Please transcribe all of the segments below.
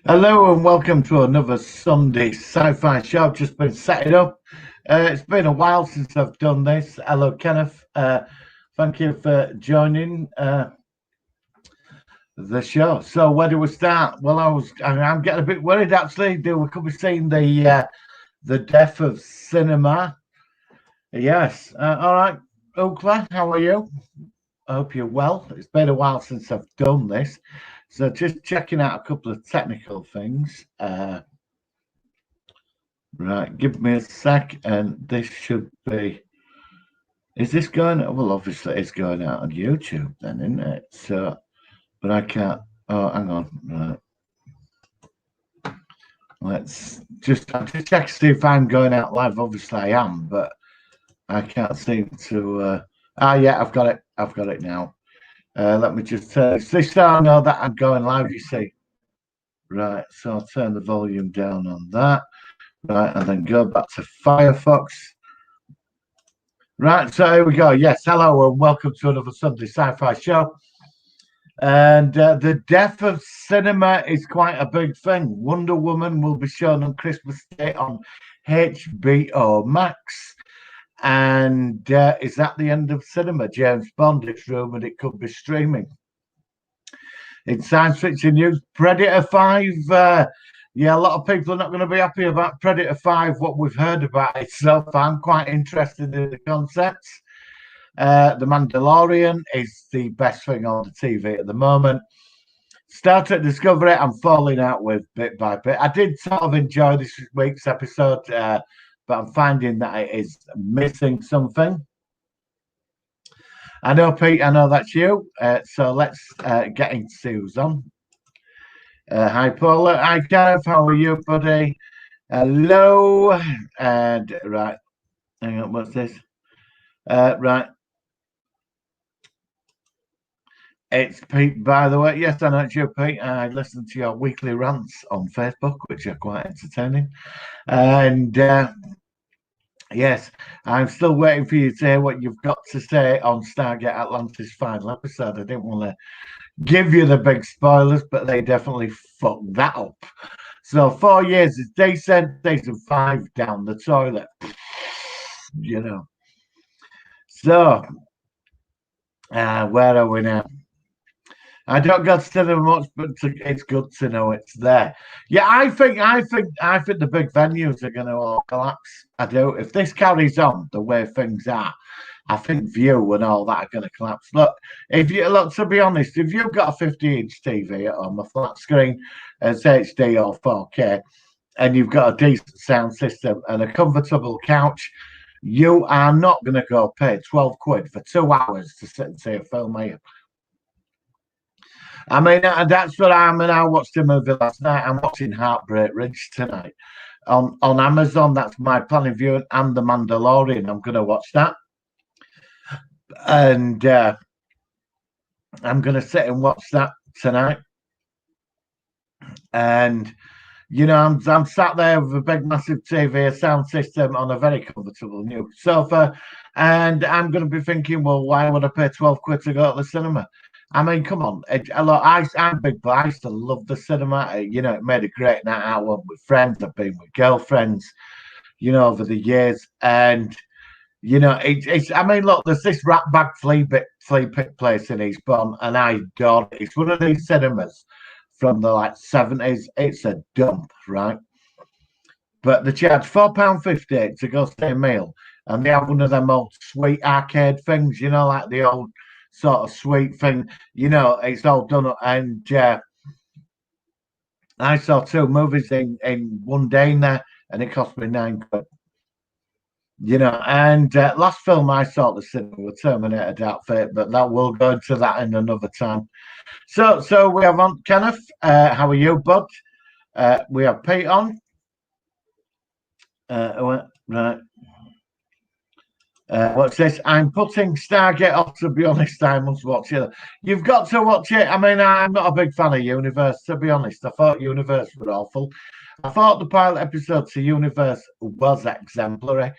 Hello and welcome to another Sunday sci-fi show. I've just been setting up. It's been a while since I've done this. Hello, Kenneth. Thank you for joining the show. So where do we start? Well, I'm getting a bit worried actually. We could be seeing the death of cinema. Yes. All right, Oakland, how are you? I hope you're well. It's been a while since I've done this. So just checking out a couple of technical things. Right, give me a sec, and this should be. Is this going? Well, obviously it's going out on YouTube, then, isn't it? So, but I can't. Oh, hang on. Right, I'm just check to see if I'm going out live. Obviously, I am, but I can't seem to. Yeah, I've got it. I've got it now. Let me just this so I know that I'm going live. You see, right? So I'll turn the volume down on that. Right, and then go back to Firefox. Right, so here we go. Yes, hello and welcome to another Sunday Sci-Fi show. And the death of cinema is quite a big thing. Wonder Woman will be shown on Christmas Day on HBO Max. And is that the end of cinema? James Bond, it's rumored it could be streaming. In science fiction news, Predator 5. Yeah, a lot of people are not going to be happy about Predator 5, what we've heard about it so far. I'm quite interested in the concepts. The Mandalorian is the best thing on the TV at the moment. Star Trek Discovery, I'm falling out with bit by bit. I did sort of enjoy this week's episode, but I'm finding that it is missing something. I know, Pete, I know that's you. So let's get into Susan. Hi, Paula. Hi, Gareth. How are you, buddy? Hello. And right. Hang on, what's this? Right. It's Pete, by the way. Yes, I know it's you, Pete. I listen to your weekly rants on Facebook, which are quite entertaining. And yes, I'm still waiting for you to hear what you've got to say on Stargate Atlantis' final episode. I didn't want to give you the big spoilers, but they definitely fucked that up. So 4 years is decent. Season 5 down the toilet, you know. So where are we now? I don't go to cinema much, but it's good to know it's there. Yeah, I think the big venues are going to all collapse. I do. If this carries on the way things are, I think View and all that are going to collapse. Look, to be honest, if you've got a 50-inch TV on a flat screen, it's HD or 4K, and you've got a decent sound system and a comfortable couch, you are not going to go pay 12 quid for 2 hours to sit and see a film, are you? I mean, that's what I watched a movie last night. I'm watching Heartbreak Ridge tonight on Amazon. That's my planning viewing, and The Mandalorian. I'm going to watch that, and I'm going to sit and watch that tonight. And I'm sat there with a big, massive TV, a sound system on a very comfortable new sofa, and I'm going to be thinking, well, why would I pay 12 quid to go to the cinema? I mean, come on. I'm big, but I used to love the cinema. It made a great night out. I went with friends. I've been with girlfriends, over the years. And, it's, I mean, look, there's this rat bag flea pit place in Eastbourne, and I adore it. It's one of these cinemas from the 70s. It's a dump, right? But they charge £4.50 to go see a meal. And they have one of them old sweet arcade things, like the old sort of sweet thing. It's all done up. And I saw 2 movies in one day in there, and it cost me 9 quid. And last film I saw at the cinema was Terminator Dark Fate, but that we'll go into that in another time. So we have on Kenneth. How are you, bud? We have Pete on. Right. What's this? I'm putting Stargate off, to be honest. I must watch it. You've got to watch it. I mean, I'm not a big fan of Universe, to be honest. I thought Universe were awful. I thought the pilot episode to Universe was exemplary.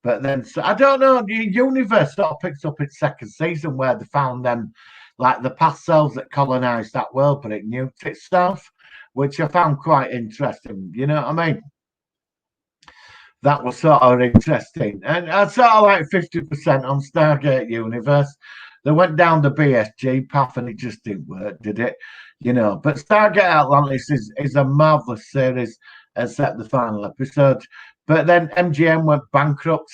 But then, I don't know, Universe sort of picked up its second season where they found them like the past selves that colonised that world, but it nuked itself, which I found quite interesting. You know what I mean? That was sort of interesting. And I sort of like 50% on Stargate Universe. They went down the BSG path and it just didn't work, did it? You know, but Stargate Atlantis is a marvelous series, except the final episode. But then MGM went bankrupt,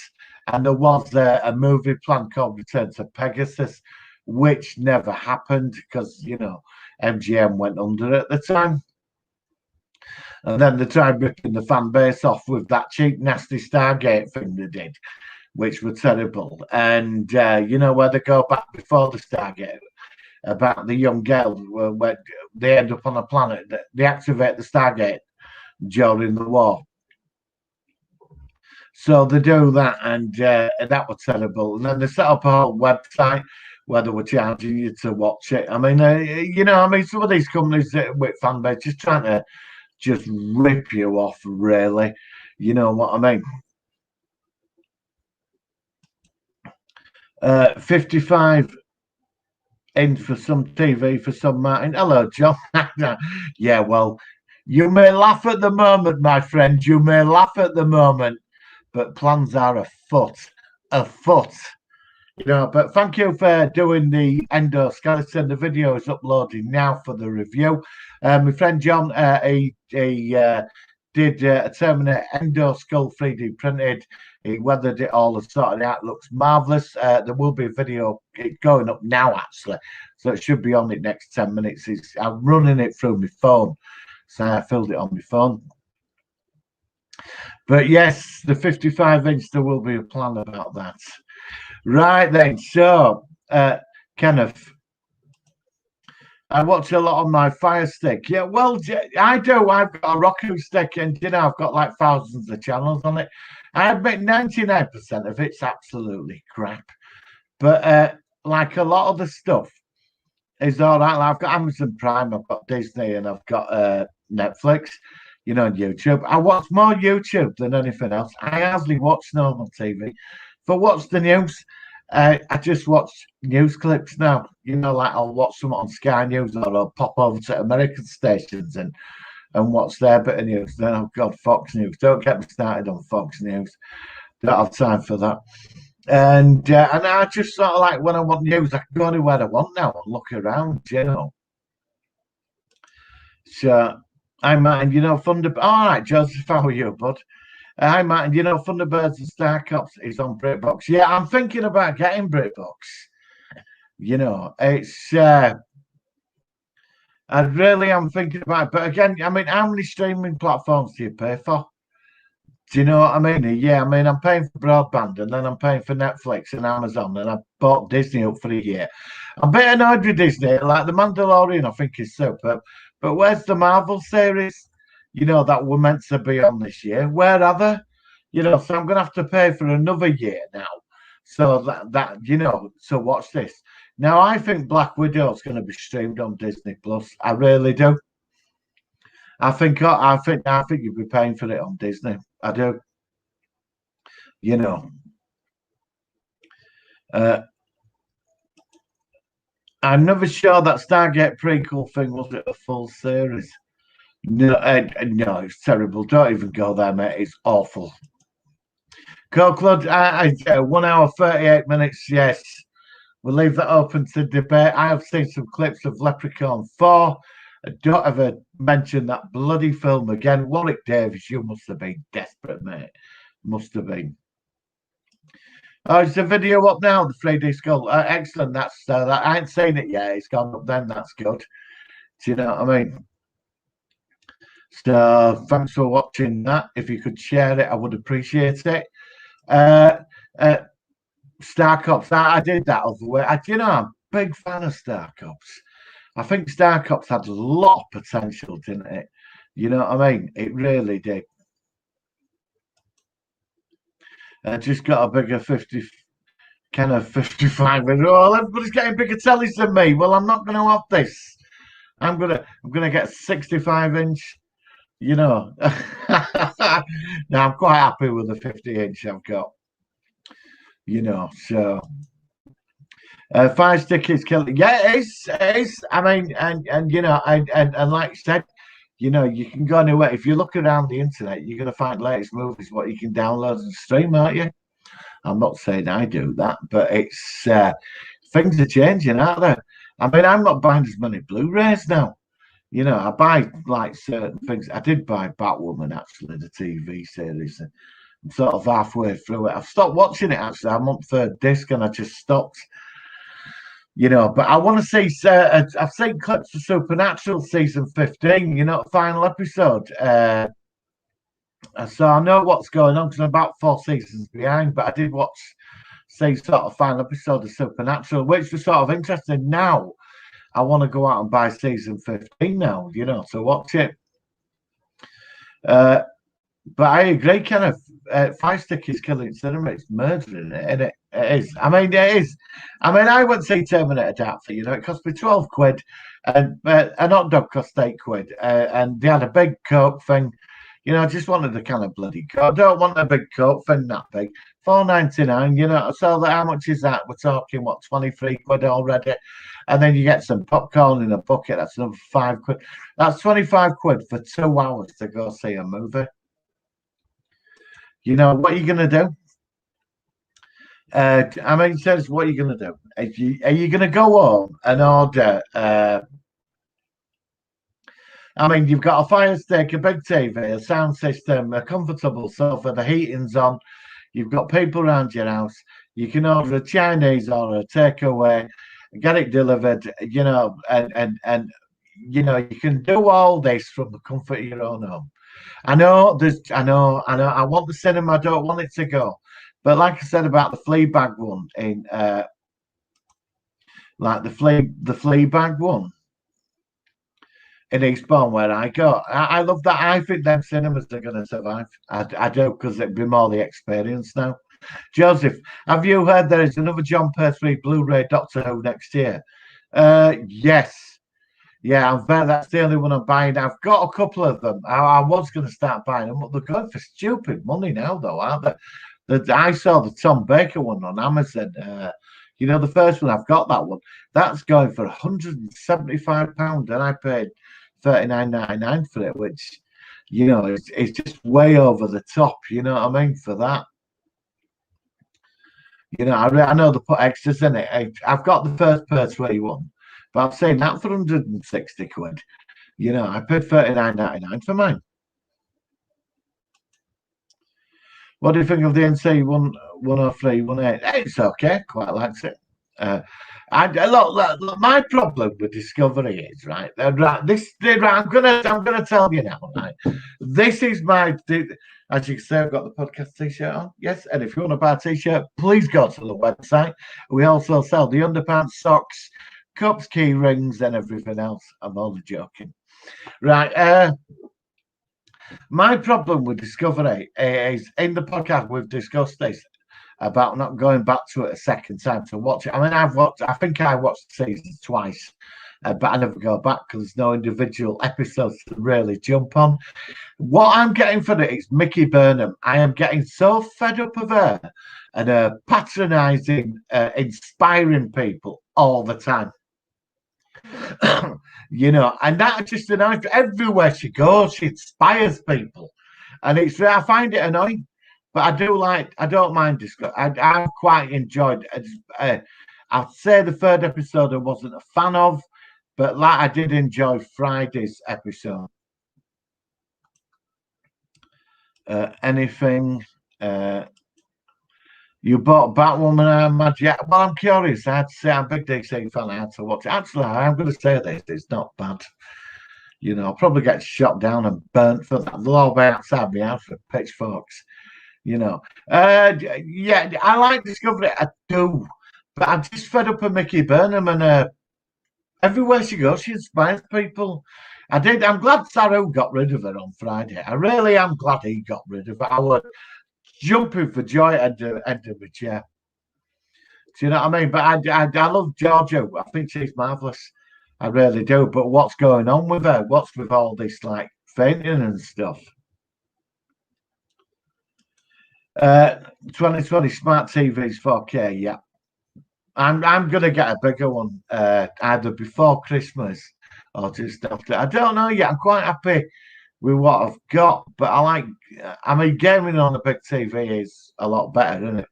and there was a movie plan called Return to Pegasus, which never happened because, you know, MGM went under at the time. And then they tried ripping the fan base off with that cheap, nasty Stargate thing they did, which were terrible. And, you know, where they go back before the Stargate, about the young girl where they end up on a planet, that they activate the Stargate during the war. So they do that, and that was terrible. And then they set up a whole website where they were charging you to watch it. I mean, you know, I mean, some of these companies with fan base just trying to just rip you off, really. You know what I mean? 55 in for some TV for some Martin. Hello, John. Yeah, well, you may laugh at the moment, my friend. You may laugh at the moment, but plans are afoot. Afoot. You know, but thank you for doing the endoskeleton. The video is uploading now for the review. My friend John, he did a Terminator endo skull 3D printed. He weathered it all and sorted it out. Looks marvelous. There will be a video going up now, actually, so it should be on the next 10 minutes. I'm running it through my phone, so I filled it on my phone. But yes, the 55-inch, there will be a plan about that. Right then, so Kenneth, I watch a lot on my Fire Stick. Yeah, well, I do. I've got a Roku stick, and you know, I've got like thousands of channels on it. I admit 99% of it's absolutely crap, but like a lot of the stuff is all right. Like I've got Amazon Prime, I've got Disney, and I've got Netflix. You know, YouTube. I watch more YouTube than anything else. I hardly watch normal TV. If I watch the news, I just watch news clips now. You know, like I'll watch them on Sky News, or I'll pop over to American stations and watch their bit of news. Then I've got Fox News. Don't get me started on Fox News. Don't have time for that. And I just sort of like, when I want news, I can go anywhere I want now and look around. You know, so. Hi, Martin. You know, Thunder. All right, Joseph, how are you, bud? Hi, Martin. You know, Thunderbirds and Star Cops is on BritBox. Yeah, I'm thinking about getting BritBox. You know, it's. I really am thinking about it. But again, I mean, how many streaming platforms do you pay for? Do you know what I mean? Yeah, I mean, I'm paying for broadband, and then I'm paying for Netflix and Amazon, and I bought Disney up for a year. I'm a bit annoyed with Disney. Like The Mandalorian, I think is superb. But where's the Marvel series? You know, that were meant to be on this year. Where are they? You know, so I'm gonna have to pay for another year now. So that you know, so watch this. Now I think Black Widow is gonna be streamed on Disney Plus. I really do. I think you'd be paying for it on Disney. I do. You know. I'm never sure that Stargate prequel thing was it a full series. No, no, it's terrible. Don't even go there, mate. It's awful. Cold 1 hour 38 minutes. Yes, we'll leave that open to debate. I have seen some clips of Leprechaun 4. Don't ever mention that bloody film again. Warwick Davis, you must have been desperate, mate. Must have been. Oh, is the video up now? The 3D skull. Excellent. That's that. I ain't seen it yet. It's gone up then. That's good. Do you know what I mean? So thanks for watching that. If you could share it, I would appreciate it. Star Cops. I did that other way. You know, I'm a big fan of Star Cops. I think Star Cops had a lot of potential, didn't it? You know what I mean? It really did. I just got a bigger 50, kind of 55. Oh, everybody's getting bigger tellies than me. Well, I'm not going to have this. I'm gonna get 65-inch. You know, now I'm quite happy with the 50-inch I've got. You know, so Fire stick is killing. Yeah, it is. It is. I mean, and you know, and like you said, you know, you can go anywhere. If you look around the internet, you're gonna find latest movies what you can download and stream, aren't you? I'm not saying I do that, but it's things are changing, aren't they? I mean, I'm not buying as many Blu-rays now. You know, I buy like certain things. I did buy Batwoman actually, the TV series. And I'm sort of halfway through it. I've stopped watching it actually. I'm on third disc and I just stopped. You know, but I want to see. I've seen clips of Supernatural season 15. You know, final episode. So I know what's going on because I'm about 4 seasons behind. But I did watch, see, sort of final episode of Supernatural, which was sort of interesting. Now I want to go out and buy season 15 now. You know, to watch it. But I agree, kind of. Fire Stick is killing cinema. It's murdering it, and it is. I mean, it is. I mean, I went to see Terminator Dark for, you know, it cost me 12 quid, and a hot dog cost 8 quid, and they had a big Coke thing. You know, I just wanted a kind of bloody Coke. I don't want a big Coke thing that big. 4.99. You know, so that, how much is that? We're talking what, 23 quid already, and then you get some popcorn in a bucket. That's another 5 quid. That's 25 quid for 2 hours to go see a movie. You know, what are you going to do? I mean, says, what are you going to do? Are you going to go home and order? I mean, you've got a fire stick, a big TV, a sound system, a comfortable sofa, the heating's on. You've got people around your house. You can order a Chinese or a takeaway, get it delivered. You know, and you know, you can do all this from the comfort of your own home. I know I want the cinema, I don't want it to go. But like I said about the Fleabag one in like the Fleabag one in Eastbourne where I go. I love that. I think them cinemas are gonna survive. I do, because it'd be more the experience now. Joseph, have you heard there is another John Pertwee Blu-ray Doctor Who next year? Yes. Yeah, that's the only one I'm buying. I've got a couple of them. I was going to start buying them, but they're going for stupid money now, though, aren't they? I saw the Tom Baker one on Amazon. You know, the first one, I've got that one. That's going for £175, and I paid £39.99 for it, which, you know, it's just way over the top. You know what I mean, for that. You know, I know they put extras in it. I've got the first Pertwee one. But I've seen that for 160 quid. You know, I paid £39.99 for mine. What do you think of the NC 103, 18? It's okay, quite likes it. Look, my problem with Discovery is right. I'm gonna tell you now. Right, this is my. As you can see, I've got the podcast T-shirt on. Yes, and if you want to buy a T-shirt, please go to the website. We also sell the underpants, socks, cups, key rings, and everything else. I'm only joking. Right. My problem with Discovery is, in the podcast we've discussed this about not going back to it a second time to watch it. I mean, I think I watched the season twice, but I never go back because there's no individual episodes to really jump on. What I'm getting for it is Mickey Burnham. I am getting so fed up of her and her patronizing, inspiring people all the time. You know, and that just annoys me. Everywhere she goes, she inspires people, and I find it annoying. But I don't mind Disco. I've quite enjoyed it. I'd say the third episode I wasn't a fan of, but like I did enjoy Friday's episode. Anything? You bought Batwoman, I'm mad. Yeah, well, I'm curious. I had to say, I'm a big DC fan. I had to watch it. Actually, I'm going to say this. It's not bad. You know, I'll probably get shot down and burnt for that. They'll all be outside my house with pitchforks. You know, yeah, I like Discovery. I do. But I'm just fed up with Mickey Burnham, and everywhere she goes, she inspires people. I'm glad Saru got rid of her on Friday. I really am glad he got rid of her. I was jumping for joy at the end of the chair. Do you know what I mean? But I love Georgia. I think she's marvelous. I really do. But what's going on with her? What's with all this like fainting and stuff? 2020 smart TVs 4K. Yeah. I'm gonna get a bigger one, either before Christmas or just after. I don't know yet. I'm quite happy with what I've got, but I like. I mean, gaming on a big TV is a lot better, isn't it?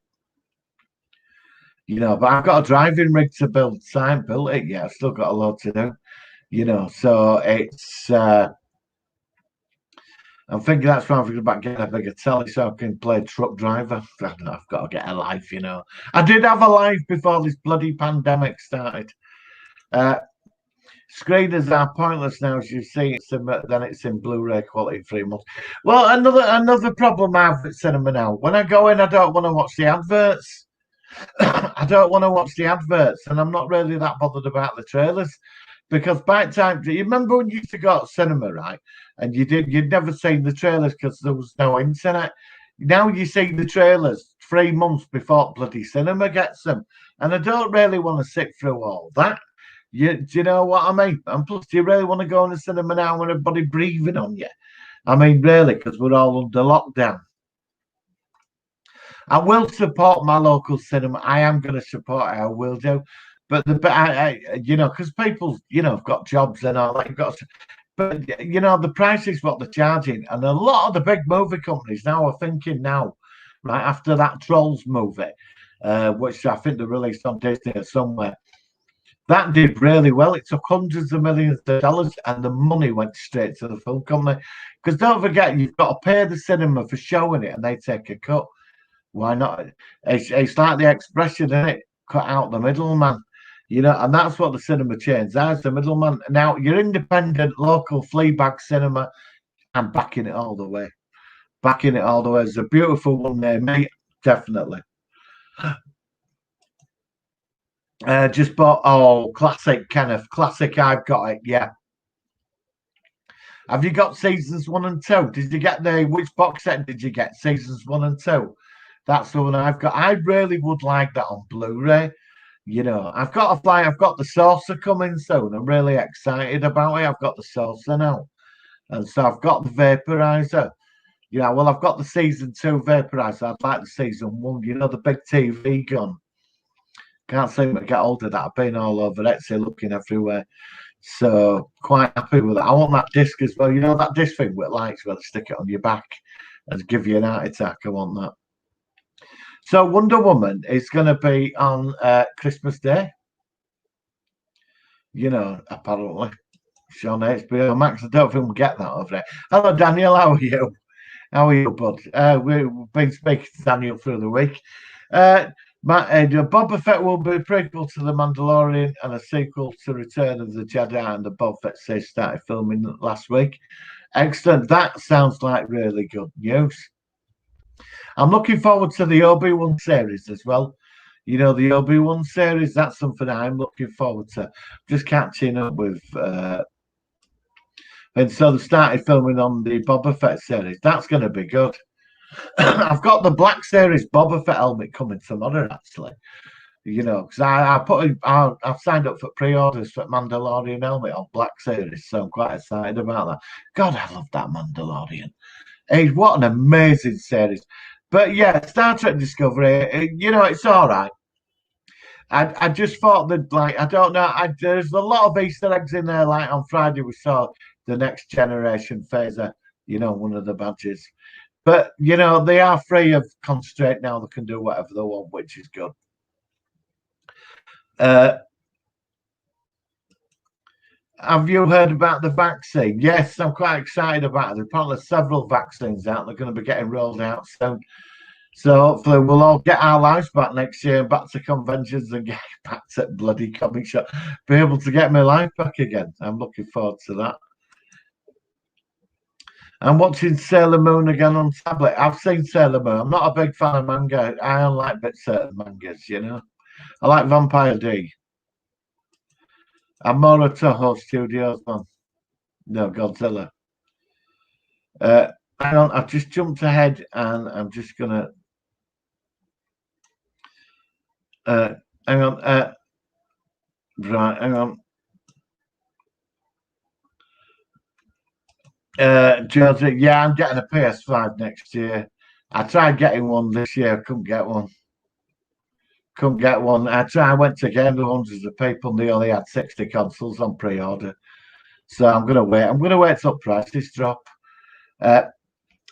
But I've got a driving rig to build. So I haven't built it yet. I've still got a lot to do. So it's. I'm thinking that's why I'm thinking about getting a bigger telly so I can play truck driver. I don't know, I've got to get a life. I did have a life before this bloody pandemic started. Uh, Screeners are pointless now, as you see. Then it's in Blu-ray quality in 3 months. Well, another problem I have at cinema now. When I go in, I don't want to watch the adverts. I don't want to watch the adverts, and I'm not really that bothered about the trailers because by the time you remember when you used to go to cinema, right? And you'd never seen the trailers because there was no internet. Now you see the trailers 3 months before bloody cinema gets them, and I don't really want to sit through all that. Do you know what I mean? And plus, do you really want to go in the cinema now when everybody breathing on you? I mean, really, because we're all under lockdown. I will support my local cinema. I am going to support it. I will do. Because people, have got jobs and all that. But the price is what they're charging, and a lot of the big movie companies now are thinking now, right after that Trolls movie, which I think they released on Disney or somewhere. That did really well. It took hundreds of millions of dollars, and the money went straight to the film company. Because don't forget, you've got to pay the cinema for showing it, and they take a cut. Why not? It's like the expression, isn't it? Cut out the middleman, and that's what the cinema chains are. The middleman. Now, your independent local Fleabag cinema, I'm backing it all the way. Backing it all the way. It's a beautiful one there, mate. Definitely. Just bought, classic, Kenneth. Classic, I've got it, yeah. Have you got seasons 1 and 2? Did you get which box set did you get? Seasons 1 and 2? That's the one I've got. I really would like that on Blu-ray. I've got a fly. I've got the saucer coming soon. I'm really excited about it. I've got the saucer now, and so I've got the vaporizer. Well, I've got the season 2 vaporizer. I'd like the season 1. The big TV gun. Can't seem to get hold of that. I've been all over Etsy looking everywhere. So quite happy with that. I want that disc as well. That disc thing with lights where they stick it on your back and give you an heart attack. I want that. So Wonder Woman is going to be on Christmas Day. Apparently. It's on HBO Max. I don't think we'll get that over there. Hello, Daniel. How are you? How are you, bud? We've been speaking to Daniel through the week. Boba Fett will be a prequel to The Mandalorian and a sequel to Return of the Jedi, and the Boba Fett series started filming last week. Excellent. That sounds like really good news. I'm looking forward to the Obi-Wan series as well. The Obi-Wan series, that's something I'm looking forward to. Just catching up with... and so they started filming on the Boba Fett series. That's going to be good. I've got the Black Series Boba Fett helmet coming tomorrow, actually. Because I've signed up for pre-orders for Mandalorian helmet on Black Series, so I'm quite excited about that. God, I love that Mandalorian. Hey, what an amazing series. But yeah, Star Trek Discovery, it's all right. I just thought that, I don't know, there's a lot of Easter eggs in there. Like on Friday, we saw the Next Generation phaser, one of the badges. But, they are free of constraint now. They can do whatever they want, which is good. Have you heard about the vaccine? Yes, I'm quite excited about it. There's probably several vaccines out. They're going to be getting rolled out soon. So hopefully we'll all get our lives back next year, back to conventions and get back to bloody comic shop. Be able to get my life back again. I'm looking forward to that. I'm watching Sailor Moon again on tablet. I've seen Sailor Moon. I'm not a big fan of manga. I don't like certain mangas, I like Vampire D. I'm more a Toho Studios man. No, Godzilla. Hang on, I've just jumped ahead and I'm just gonna hang on. Right, hang on. Georgia, yeah, I'm getting a PS5 next year. I tried getting one this year, I couldn't get one. couldn't get one. I went to game with hundreds of people, and they only had 60 consoles on pre-order. So I'm going to wait. I'm going to wait till prices drop.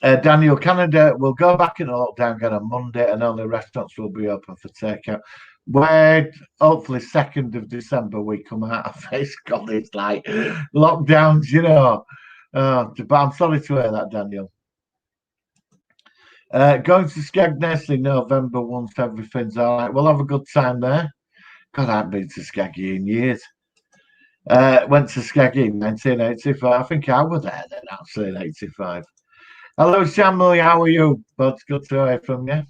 Daniel, Canada will go back into lockdown again on Monday, and only restaurants will be open for takeout. Wait, hopefully 2nd of December we come out of this. God, it's like lockdowns, you know. But I'm sorry to hear that, Daniel. Going to Skegness in November once everything's all right. We'll have a good time there. God, I haven't been to Skeggy in years. Went to Skeggy in 1985. I think I was there then, actually, in 85. Hello, Shamley. How are you? But it's good to hear from you.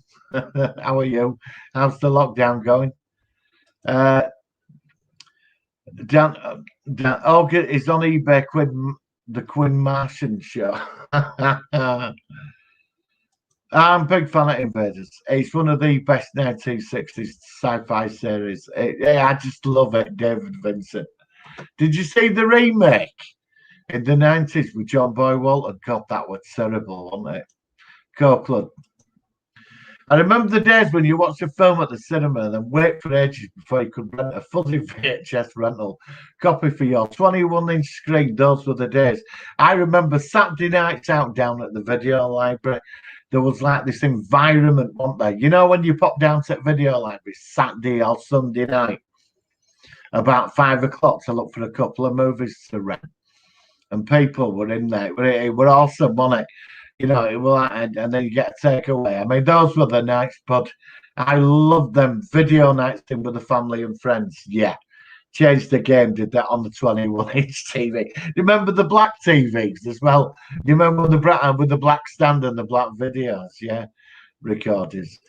How are you? How's the lockdown going? Dan Olga is on eBay. The Quinn Martian show. I'm a big fan of Invaders. It's one of the best 1960s sci-fi series. I just love it, David Vincent. Did you see the remake in the 90s with John Boy Walton? God, that was terrible, wasn't it? Copeland. I remember the days when you watched a film at the cinema and then wait for ages before you could rent a fuzzy VHS rental copy for your 21-inch screen. Those were the days. I remember Saturday nights out down at the video library. There was like this environment, wasn't there? You know, when you pop down to the video library Saturday or Sunday night, about 5 o'clock to look for a couple of movies to rent. And people were in there. It were awesome, wasn't it? You know, it was like, and then you get a takeaway. I mean, those were the nights, but I loved them. Video nights in with the family and friends. Yeah. Changed the game, did that on the 21-inch TV. Remember the black TVs as well? You remember with the black stand and the black videos? Yeah, recorders.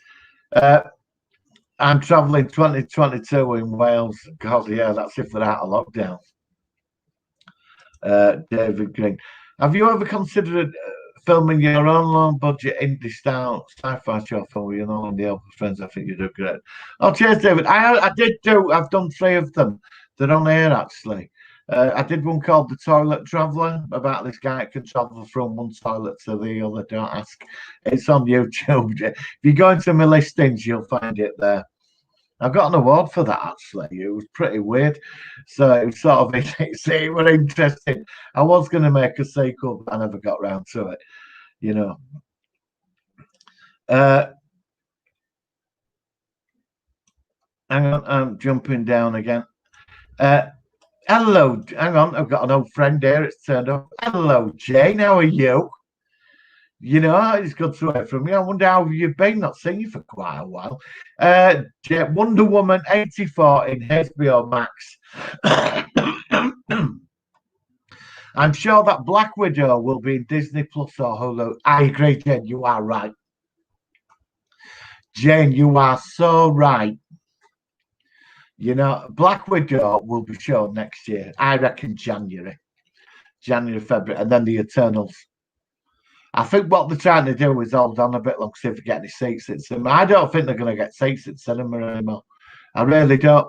I'm traveling 2022 in Wales. God, yeah, that's if they're out of lockdown. David Green. Have you ever considered filming your own low-budget indie-style sci-fi show film? You know, and the Open Friends, I think you do great. Oh, cheers, David. I did do. I've done 3 of them. They're on air, actually. I did one called The Toilet Traveller, about this guy that can travel from one toilet to the other. Don't ask. It's on YouTube. If you go into my listings, you'll find it there. I got an award for that, actually. It was pretty weird. So it was sort of, it was interesting. I was going to make a sequel, but I never got round to it, you know. Hang on, I'm jumping down again. Hello, hang on, I've got an old friend here. It's turned up. Hello, Jane, how are you? You know, it's good to hear from you. I wonder how you've been. Not seen you for quite a while. Wonder Woman 84 in HBO Max. I'm sure that Black Widow will be in Disney Plus or Hulu. I agree, Jane. You are right. Jane, you are so right. You know, Black Widow will be shown next year. I reckon January, February, and then the Eternals. I think what they're trying to do is hold on a bit long, see if they get any seats at cinema. I don't think they're going to get seats at cinema anymore. I really don't.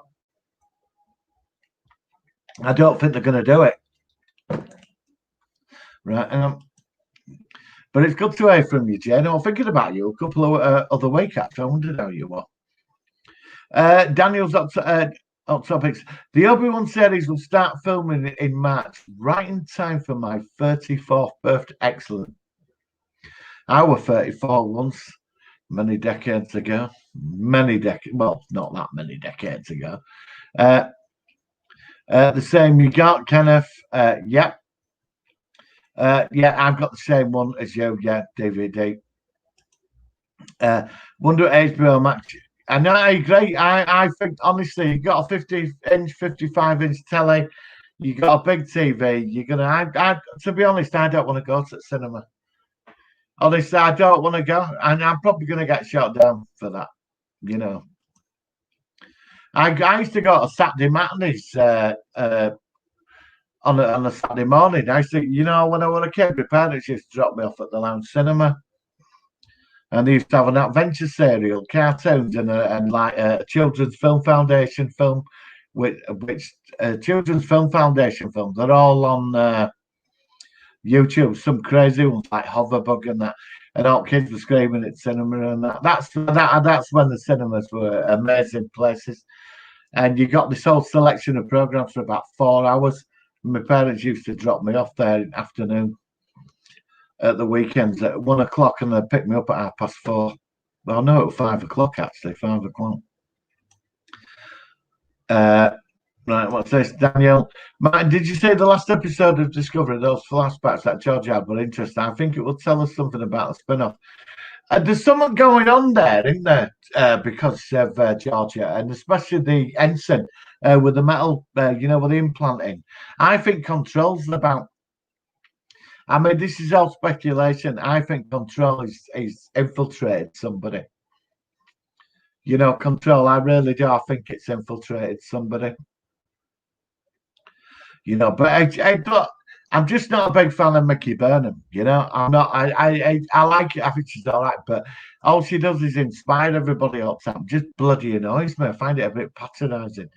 I don't think they're going to do it. Right. But it's good to hear from you, Jane. I'm thinking about you a couple of other weeks after. I wondered how you were. Daniel's up topics. The Obi-Wan series will start filming in March, right in time for my 34th birthday. Excellent. I was 34 once, many decades ago. Well, not that many decades ago. The same you got, Kenneth. Yep. Yeah, I've got the same one as you. Yeah, DVD. Wonder HBO Max. And I agree. I think, honestly, you got a 50-inch, 55-inch telly. You got a big TV. You're gonna. To be honest, I don't want to go to the cinema. Honestly, I don't want to go, and I'm probably going to get shot down for that. You know, I used to go to Saturday matinees on a Saturday morning. I used to, you know, when I was a kid, my parents used to drop me off at the lounge cinema, and they used to have an adventure serial, cartoons, and like a Children's Film Foundation film, which Children's Film Foundation films. They're all on. YouTube, some crazy ones like Hoverbug and that, and all kids were screaming at cinema and that. That's when the cinemas were amazing places, and you got this whole selection of programs for about 4 hours. My parents used to drop me off there in the afternoon at the weekends at 1 o'clock, and they'd pick me up at 4:30. Well, no, at 5 o'clock actually, 5 o'clock. Right, what's this, Daniel? Martin, did you say the last episode of Discovery, those flashbacks that George had were interesting? I think it will tell us something about the spin-off. There's something going on there, isn't there? Because of Georgia, and especially the ensign with the metal, with the implanting. I think Control's about. I mean, this is all speculation. I think Control is infiltrated somebody. Control. I really do. I think it's infiltrated somebody. But I'm just not a big fan of Mickey Burnham. I'm not. I like it. I think she's all right, but all she does is inspire everybody else. That just bloody annoys me. I find it a bit patronising.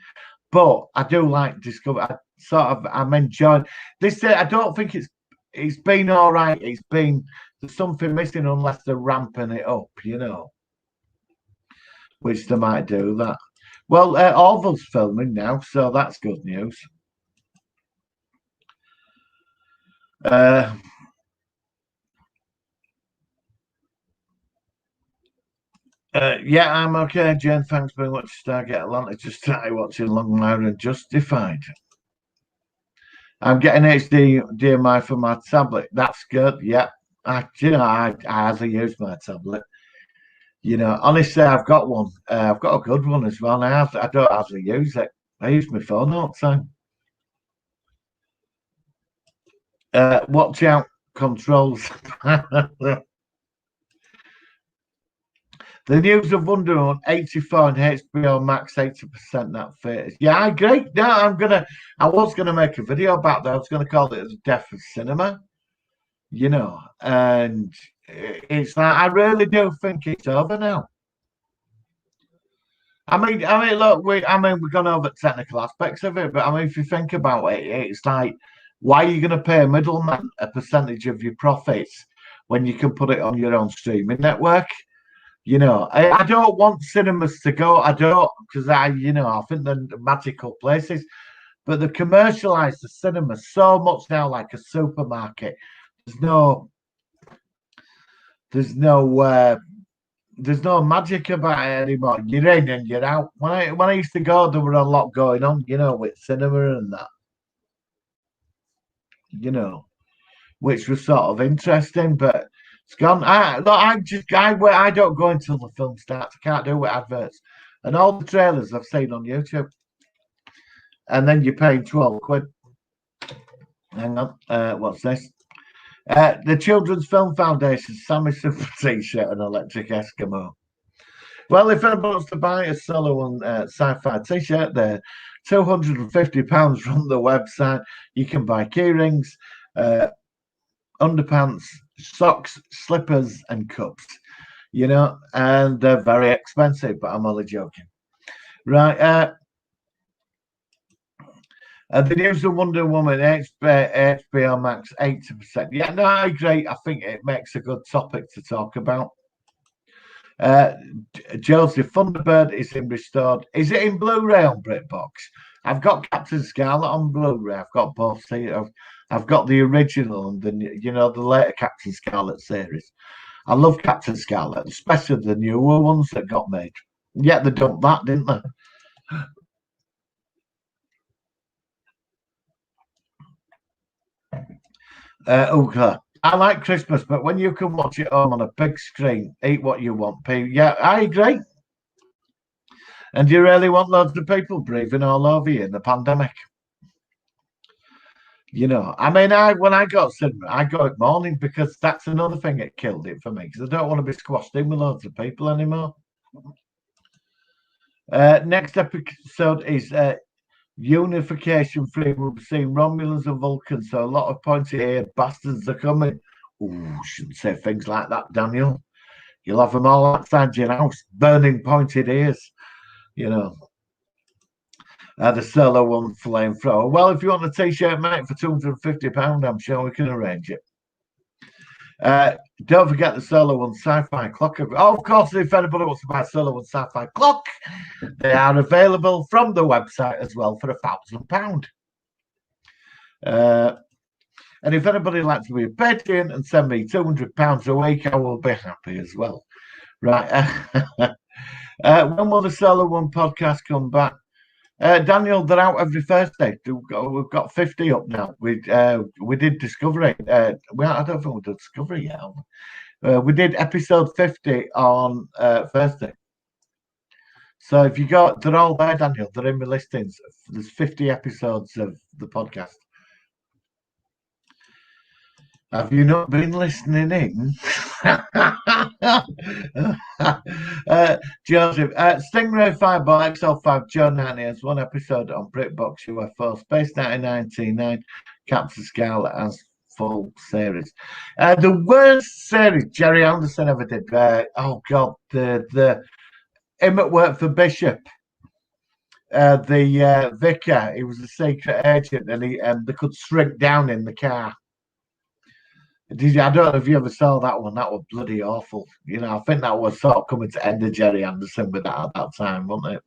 But I do like Discovery. I'm enjoying this. I don't think it's been all right. There's something missing unless they're ramping it up. Which they might do that. Well, Orville's filming now, so that's good news. Yeah, I'm okay, Jen. Thanks very much, Stargate Atlanta. Just started watching Longmire and Justified. I'm getting HD DMI for my tablet. That's good. Yeah, I hardly use my tablet. Honestly, I've got one. I've got a good one as well. I don't hardly use it. I use my phone all the time. Watch out, Controls. The news of Wonder Woman 84 and HBO Max 80% that fit. Yeah, I agree. No, I was gonna make a video about that. I was gonna call it the death of cinema. And it's like I really do think it's over now. I mean, look, we've gone over technical aspects of it, but I mean, if you think about it, it's like, why are you going to pay a middleman a percentage of your profits when you can put it on your own streaming network? I don't want cinemas to go. I don't, because I think they're magical places, but they've commercialized the cinema so much now, like a supermarket. There's no magic about it anymore. You're in and you're out. When I used to go, there were a lot going on, with cinema and that, which was sort of interesting, but it's gone. I don't go until the film starts. I can't do with adverts and all the trailers I've seen on YouTube. And then you're paying 12 quid. Hang on, what's this? The Children's Film Foundation, Sammy Super T-shirt and Electric Eskimo. Well, if anyone wants to buy a solo and sci-fi T-shirt, they're £250 from the website. You can buy keyrings, underpants, socks, slippers, and cups. And they're very expensive, but I'm only joking. Right. The news of Wonder Woman, HBO Max 80%. Yeah, no, I agree. I think it makes a good topic to talk about. Joseph, Thunderbird is in restored. Is it in Blu-ray on BritBox? I've got Captain Scarlet on Blu-ray. I've got both. I've got the original and the later Captain Scarlet series. I love Captain Scarlet, especially the newer ones that got made. Yeah, they done that, didn't they? Okay. I like Christmas, but when you can watch it home on a big screen, eat what you want. Yeah, I agree. And you really want loads of people breathing all over you in the pandemic? I mean, when I go to cinema, I go at morning because that's another thing that killed it for me because I don't want to be squashed in with loads of people anymore. Next episode is Unification 3. We'll be seeing Romulans and Vulcans, so a lot of pointy-eared bastards are coming. Ooh, shouldn't say things like that, Daniel. You'll have them all outside your house, burning pointed ears. The Solo One flamethrower. Well, if you want a t-shirt, mate, for £250, I'm sure we can arrange it. Don't forget the Solo One sci-fi clock. Oh, of course, if anybody wants to buy a Solo One sci-fi clock, they are available from the website as well for £1,000. And if anybody likes to be a patron and send me £200 a week, I will be happy as well. Right. When will the Solo One podcast come back? Daniel, they're out every Thursday. We've got 50 up now. We did Discovery. I don't think we did Discovery yet. We did episode 50 on Thursday. So if you go, they're all there, Daniel. They're in my listings. There's 50 episodes of the podcast. Have you not been listening in? Joseph, Stingray Fireball XL5 Joe 90 has one episode on BritBox UFO Space 1999. Captain Scarlet has full series. The worst series Jerry Anderson ever did. Oh God, the him at work for Bishop. The vicar. He was a secret agent, and they could shrink down in the car. I don't know if you ever saw that one. That was bloody awful. I think that was sort of coming to end of Jerry Anderson with that at that time, wasn't it?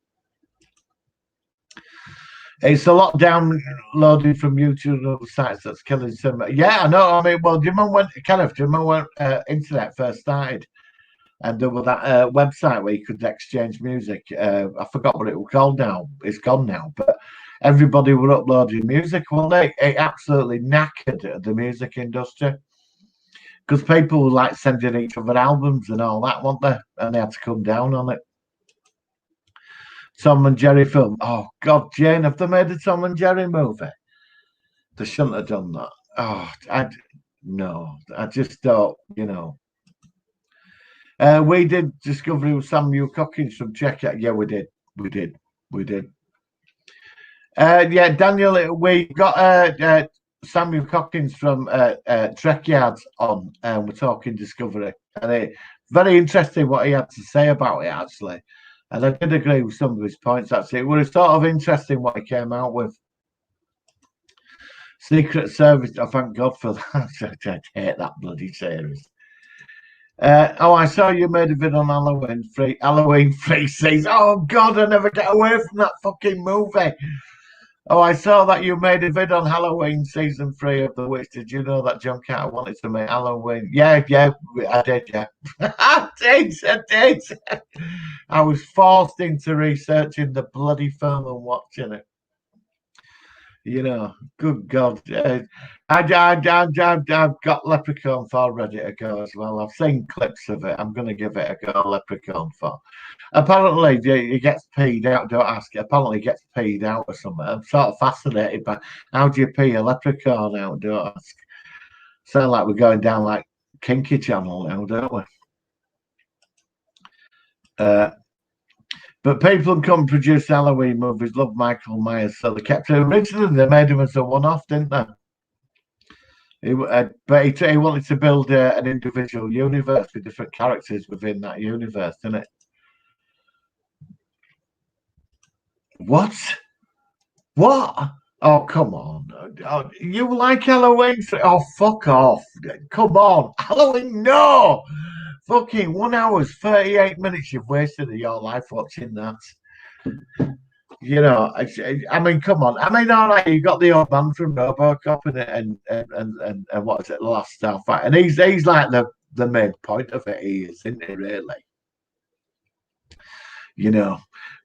It's a lot downloaded from YouTube and other sites that's killing some. Yeah, I know. I mean, well, do you remember when internet first started? And there was that website where you could exchange music. I forgot what it was called now. It's gone now. But everybody were uploading music. Well, it absolutely knackered the music industry. Because people were like sending each other albums and all that, weren't they? And they had to come down on it. Tom and Jerry film. Oh, God, Jane, have they made a Tom and Jerry movie? They shouldn't have done that. Oh, I just don't, we did Discovery with Samuel Cockins from Czechia. Yeah, we did. Yeah, Daniel, we got Samuel Cockins from Trek Yards on, and we're talking Discovery. And very interesting what he had to say about it, actually. And I did agree with some of his points, actually. It was sort of interesting what he came out with. Secret Service, oh, thank God for that. I hate that bloody series. I saw you made a video on Halloween free season. Oh, God, I never get away from that fucking movie. Oh, I saw that you made a vid on Halloween season 3 of The Witch. Did you know that John Carter wanted to make Halloween? Yeah, I did, yeah. I did. I was forced into researching the bloody film and watching it. Good God. I've got Leprechaun 4 ready to go as well. I've seen clips of it. I'm going to give it a go, Leprechaun 4. Apparently, he gets peed out. Don't ask. Apparently, he gets peed out or something. I'm sort of fascinated by how do you pee a leprechaun out? Don't ask. Sound like we're going down like Kinky Channel now, don't we? But people come produce Halloween movies, love Michael Myers, so they kept it. Originally, they made him as a one-off, didn't they? But he wanted to build an individual universe with different characters within that universe, didn't it? What? Oh, come on. Oh, you like Halloween? Oh, fuck off. Come on. Halloween, no. Fucking 1 hour, 38 minutes you've wasted of your life watching that. I mean, come on. I mean, all right, you got the old man from RoboCop and what is it, The Last Starfighter, and he's like the main point of it. He is, isn't he? Really.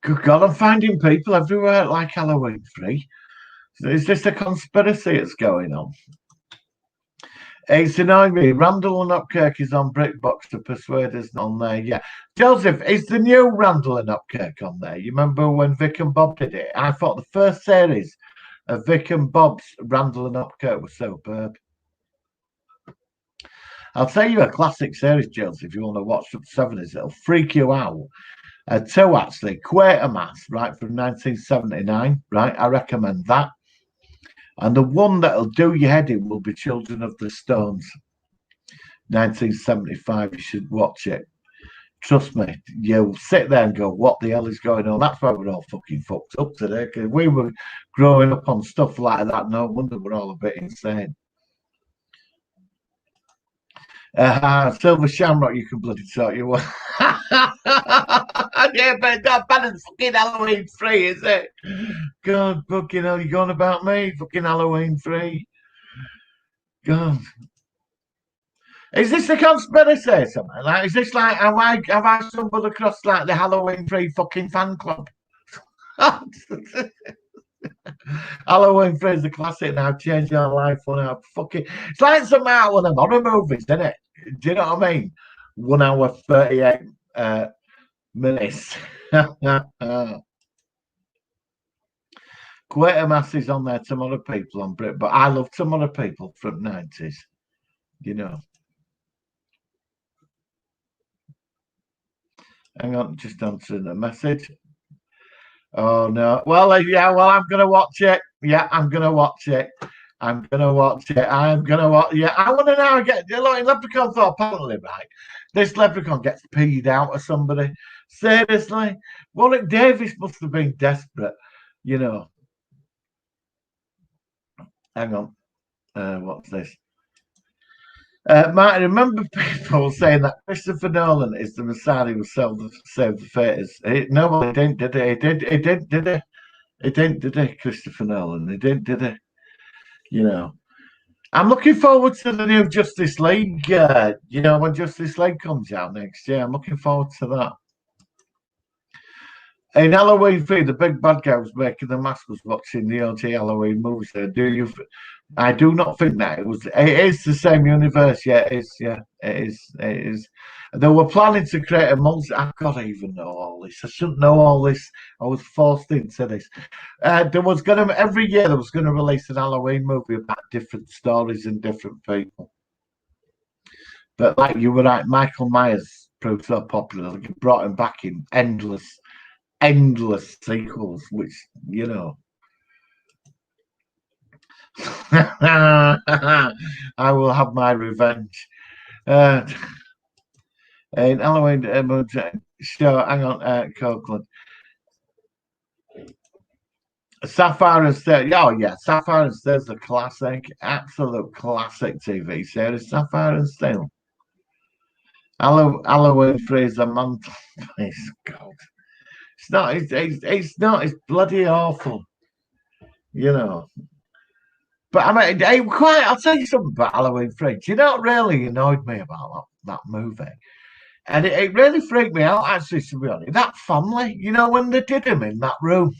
Good God, I'm finding people everywhere like Halloween 3. Is this a conspiracy that's going on? It's annoying me. Randall and Upkirk is on BritBox to persuade us on there. Yeah. Joseph, is the new Randall and Upkirk on there? You remember when Vic and Bob did it? I thought the first series of Vic and Bob's Randall and Upkirk was superb. I'll tell you a classic series, Joseph, if you want to watch the 70s. It'll freak you out. 2, actually. Quatermass, right, from 1979, right? I recommend that. And the one that'll do your head in will be Children of the Stones, 1975. You should watch it. trust me, you'll sit there and go, what the hell is going on? That's why we're all fucking fucked up today, because we were growing up on stuff like that. No wonder we're all a bit insane. Silver Shamrock, you can bloody sort you one. Yeah, but that balance fucking Halloween free, is it? God, fucking hell, you going about me? Fucking Halloween free. God. Is this a conspiracy or something? Like, is this like, have I stumbled across like the Halloween free fucking fan club? Halloween free is a classic now. Change your life. Fucking. It's like some out of one of them horror movies, isn't it? Do you know what I mean? 1 hour 38 minutes. Quatermass is on there. Some other people on Brit, but I love some other people from 90s. You know. Hang on, just answering the message. Oh no. Well, yeah. Well, I'm gonna watch it. Yeah, I'm gonna watch it. I'm gonna watch it. I'm gonna watch. Yeah, I want to know. Get look, Leprechaun thought apparently right. This leprechaun gets peed out of somebody. Seriously, Warwick Davis must have been desperate. You know. Hang on. What's this? Martin, remember people saying that Christopher Nolan is the Messiah who will save the theatres? No, he didn't, did he? He didn't, did he? He didn't, did he, Christopher Nolan? He didn't, did he? You know. I'm looking forward to the new Justice League. You know, when Justice League comes out next year, I'm looking forward to that. In Halloween 3, the big bad guy was making the mask was watching the OG Halloween movies. I do not think that it was. It is the same universe. Yeah, it is. Yeah, it is. It is. They were planning to create a monster. I've got to even know all this. I shouldn't know all this. I was forced into this. There was going to every year there was going to release an Halloween movie about different stories and different people. But like you were right, Michael Myers proved so popular. They brought him back in endless sequels, which you know. I will have my revenge. In Halloween show, hang on, Copeland. Sapphire and Steel. Oh yeah, Sapphire and Steel's a classic, absolute classic TV series. Sapphire and Steel. Halloween 3 is a month. It's God. It's not. It's not. It's bloody awful. You know. But I mean, I'll tell you something about Halloween 3. Do you know what really annoyed me about that movie? And it really freaked me out, actually, to be honest. That family, you know, when they did him in that room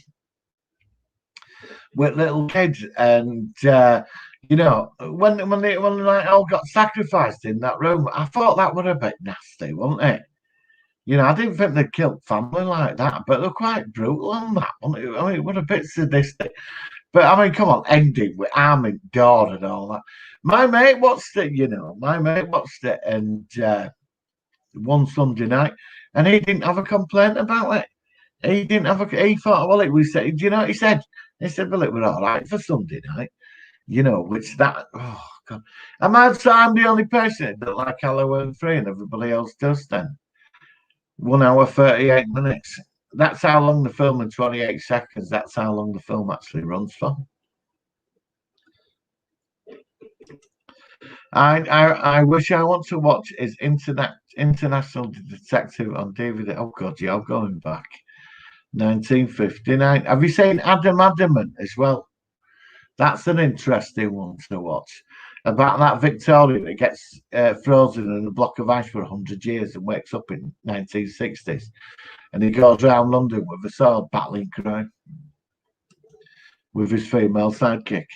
with little kids, and you know, when they like all got sacrificed in that room, I thought that was a bit nasty, wasn't it? You know, I didn't think they killed family like that, but they're quite brutal on that. I mean, it was a bit sadistic. But I mean, come on, ending with arming God and all that. My mate watched it, you know. My mate watched it, and one Sunday night, and he didn't have a complaint about it. He didn't have a. He thought, well, it was. Do you know what he said? He said, well, it was all right for Sunday night, you know. Which that. Oh God, I'm the only person that like Halloween 3, and everybody else does. Then 1 hour 38 minutes. That's how long the film in 28 seconds. That's how long the film actually runs for. I wish I want to watch is International Detective on DVD. Oh God, yeah, I'm going back. 1959. Have you seen Adam Adamant as well? That's an interesting one to watch. About that Victoria that gets frozen in a block of ice for 100 years and wakes up in 1960s. And he goes around London with a sword battling crime with his female sidekick.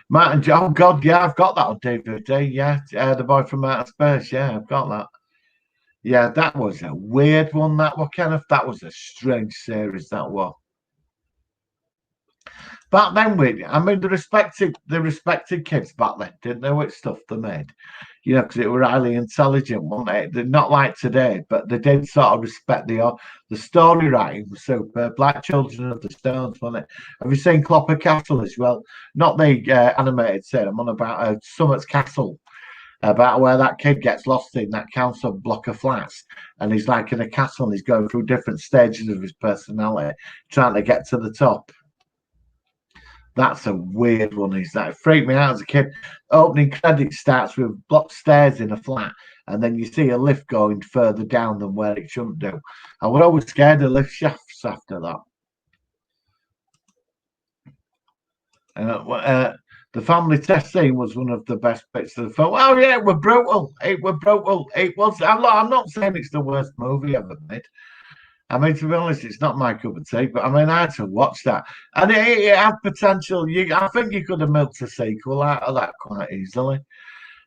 Martin, oh God, yeah, I've got that on DVD. Yeah, The Boy from Outer Space. Yeah, I've got that. Yeah, that was a weird one. That was a strange series. That was. Back then, the respected kids back then didn't know what stuff they made, you know, because it were highly intelligent, weren't they? They're not like today, but they did sort of respect the story writing was superb. Like Children of the Stones, wasn't it? Have you seen Clopper Castle as well? Not the animated set. I'm on about Summit's Castle. about where that kid gets lost in that council block of flats, and he's like in a castle, and he's going through different stages of his personality, trying to get to the top. That's a weird one. Is that, it freaked me out as a kid. Opening credit starts with block stairs in a flat, and then you see a lift going further down than where it shouldn't do. I was always scared of lift shafts after that. The family test scene was one of the best bits of the film. Oh yeah, it was brutal. It was brutal. It was. I'm not saying it's the worst movie ever made. I mean, to be honest, it's not my cup of tea. But I mean, I had to watch that, and it had potential. I think you could have milked a sequel out of that quite easily.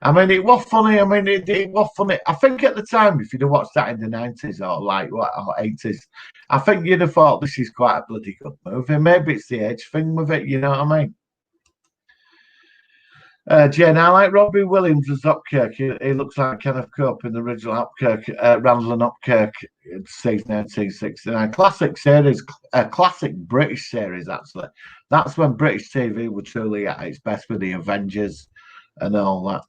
I mean, it was funny. I mean, it was funny. I think at the time, if you'd have watched that in the 90s or or 80s, I think you'd have thought this is quite a bloody good movie. Maybe it's the age thing with it. You know what I mean? Jane, I like Robbie Williams as Hopkirk. He looks like Kenneth Cope in the original Hopkirk, Randall and Hopkirk, season 1969. Classic series, classic British series, actually. That's when British TV were truly at its best with the Avengers and all that.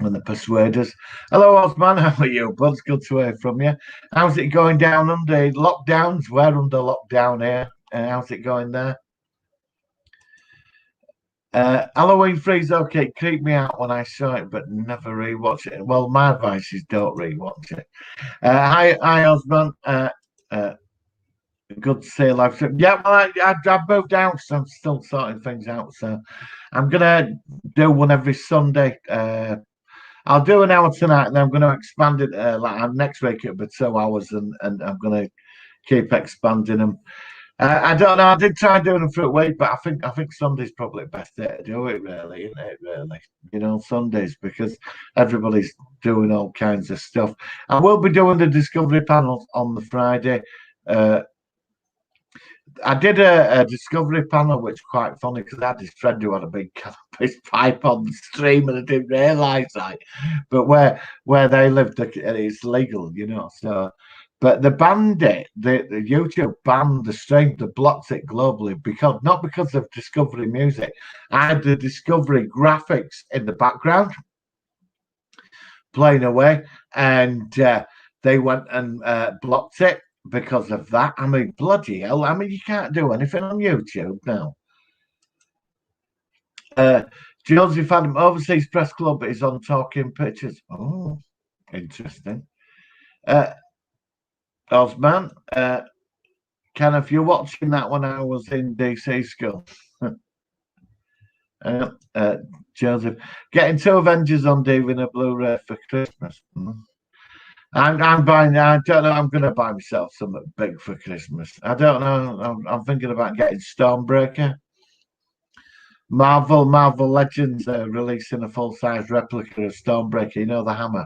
And the Persuaders. Hello, Osman. How are you, buds? Good to hear from you. How's it going down under lockdowns? We're under lockdown here. How's it going there? Halloween 3 is okay. Creeped me out when I saw it, but never rewatch it. Well, my advice is don't rewatch it. Hi, Osman. Good to see you live. Yeah, well, I've moved out, so I'm still sorting things out. So I'm gonna do one every Sunday. I'll do an hour tonight, and then I'm going to expand it. Next week it'll be 2 hours, and I'm going to keep expanding them. I don't know. I did try doing them for a week, but I think Sunday's probably the best day to do it. Really, isn't it? Really, Sundays, because everybody's doing all kinds of stuff. I will be doing the Discovery panel on the Friday. I did a Discovery panel, which is quite funny because I had this friend who had a big cannabis pipe on the stream, and I didn't realise that. But where they lived, it's legal, So, but they banned it. The YouTube banned the stream. They blocked it globally not because of Discovery music. I had the Discovery graphics in the background playing away, and they went and blocked it. Because of that. I mean, bloody hell. I mean, you can't do anything on YouTube now. Joseph Adam, Overseas Press Club is on Talking Pictures. Oh, interesting. Osman, Kenneth, you're watching that when I was in DC school. Joseph, getting 2 Avengers on DVD and Blu-ray for Christmas. I'm buying. I don't know. I'm going to buy myself something big for Christmas. I don't know. I'm thinking about getting Stormbreaker. Marvel Legends are releasing a full-size replica of Stormbreaker. You know, the hammer.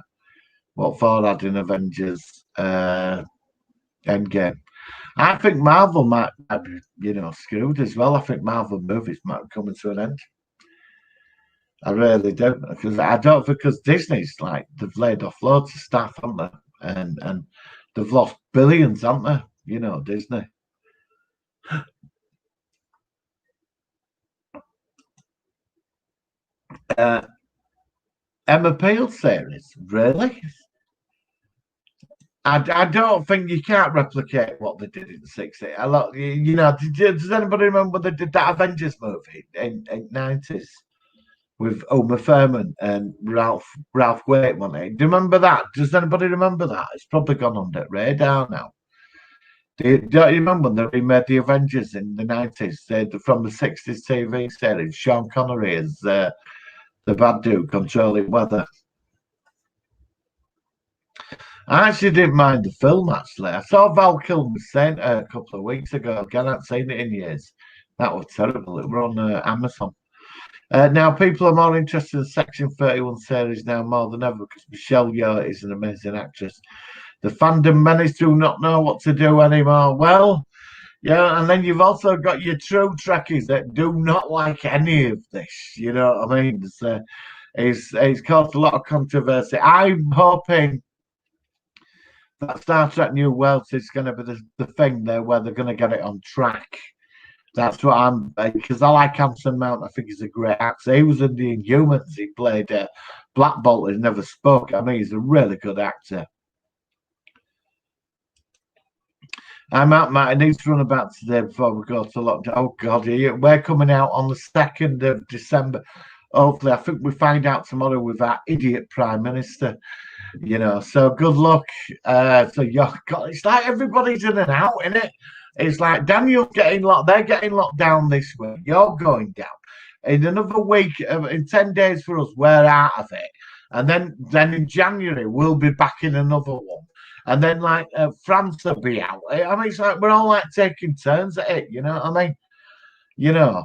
What for that in Avengers Endgame? I think Marvel might be, screwed as well. I think Marvel movies might be coming to an end. I really do, because Disney's they've laid off loads of staff, haven't they? And they've lost billions, haven't they? Disney. Emma Peel series, really? I don't think you can't replicate what they did in the 60s. Does anybody remember they did that Avengers movie in 90s? With Uma Thurman and Ralph Waite, wasn't it? Do you remember that? Does anybody remember that? It's probably gone under radar now. Don't you remember when they remade the Avengers in the 90s? From the 60s TV series, Sean Connery as the bad dude controlling weather. I actually didn't mind the film, actually. I saw Val Kilmer's Saint a couple of weeks ago. Again, I hadn't seen it in years. That was terrible. It was on Amazon. Now, people are more interested in Section 31 series now more than ever because Michelle Yeoh is an amazing actress. The fandom menace do not know what to do anymore. Well, yeah, and then you've also got your true Trekkies that do not like any of this. You know what I mean? It's caused a lot of controversy. I'm hoping that Star Trek New Worlds is going to be the thing there where they're going to get it on track. That's what I'm, because I like Anson Mount. I think he's a great actor. He was in the Inhumans. He played Black Bolt. He never spoke. I mean, he's a really good actor. I'm out, Matt. I need to run about today before we go to lockdown. Oh God, we're coming out on the 2nd of December. Hopefully, I think we find out tomorrow with our idiot Prime Minister. So good luck. So God, it's like everybody's in and out, isn't it? It's like Daniel's getting locked. They're getting locked down this week. You're going down. In another week, in 10 days for us, we're out of it. And then in January, we'll be back in another one. And then France will be out. I mean, it's like we're all like taking turns at it. You know what I mean? You know,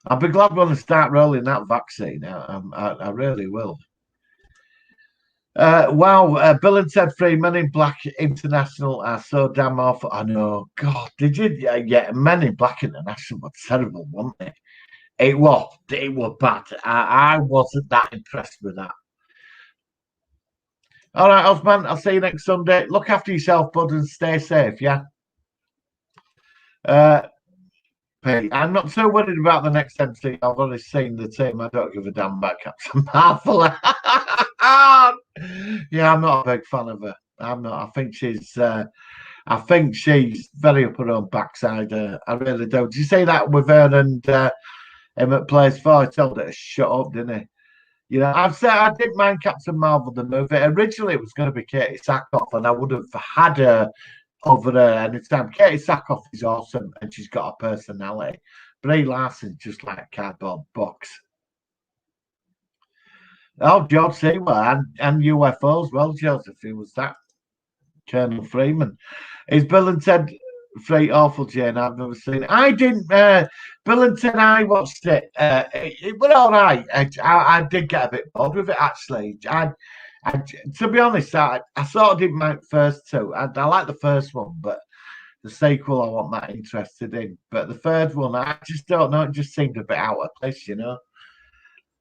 I'll be glad when they start rolling that vaccine out. I really will. Wow, Bill and Ted 3 Men in Black International are so damn awful. I know. God, did you? Yeah, Men in Black International were terrible, wasn't it? It was. It was bad. I wasn't that impressed with that. All right, Osman, I'll see you next Sunday. Look after yourself, bud, and stay safe, yeah? Pete, I'm not so worried about the next MC. I've already seen the team. I don't give a damn about Captain Marvel. Yeah, I'm not a big fan of her. I'm not. I think she's very up her own backside. I really do. Did you say that with her and him at Place 4? He told her to shut up, didn't he? I've said I didn't mind Captain Marvel the movie. Originally, it was going to be Katie Sackhoff, and I would have had her over her anytime. Katie Sackhoff is awesome, and she's got a personality. Brie Larson's just like a cardboard box. Oh, George Sewell and UFOs. Well, Joseph, he was that. Colonel Freeman. Is Bill and Ted Free awful, Jane? I've never seen it. I didn't. Bill and Ted, I watched it. It was all right. I did get a bit bored with it, actually. To be honest, I sort of didn't like the first two. I like the first one, but the sequel I wasn't that interested in. But the third one, I just don't know. It just seemed a bit out of place.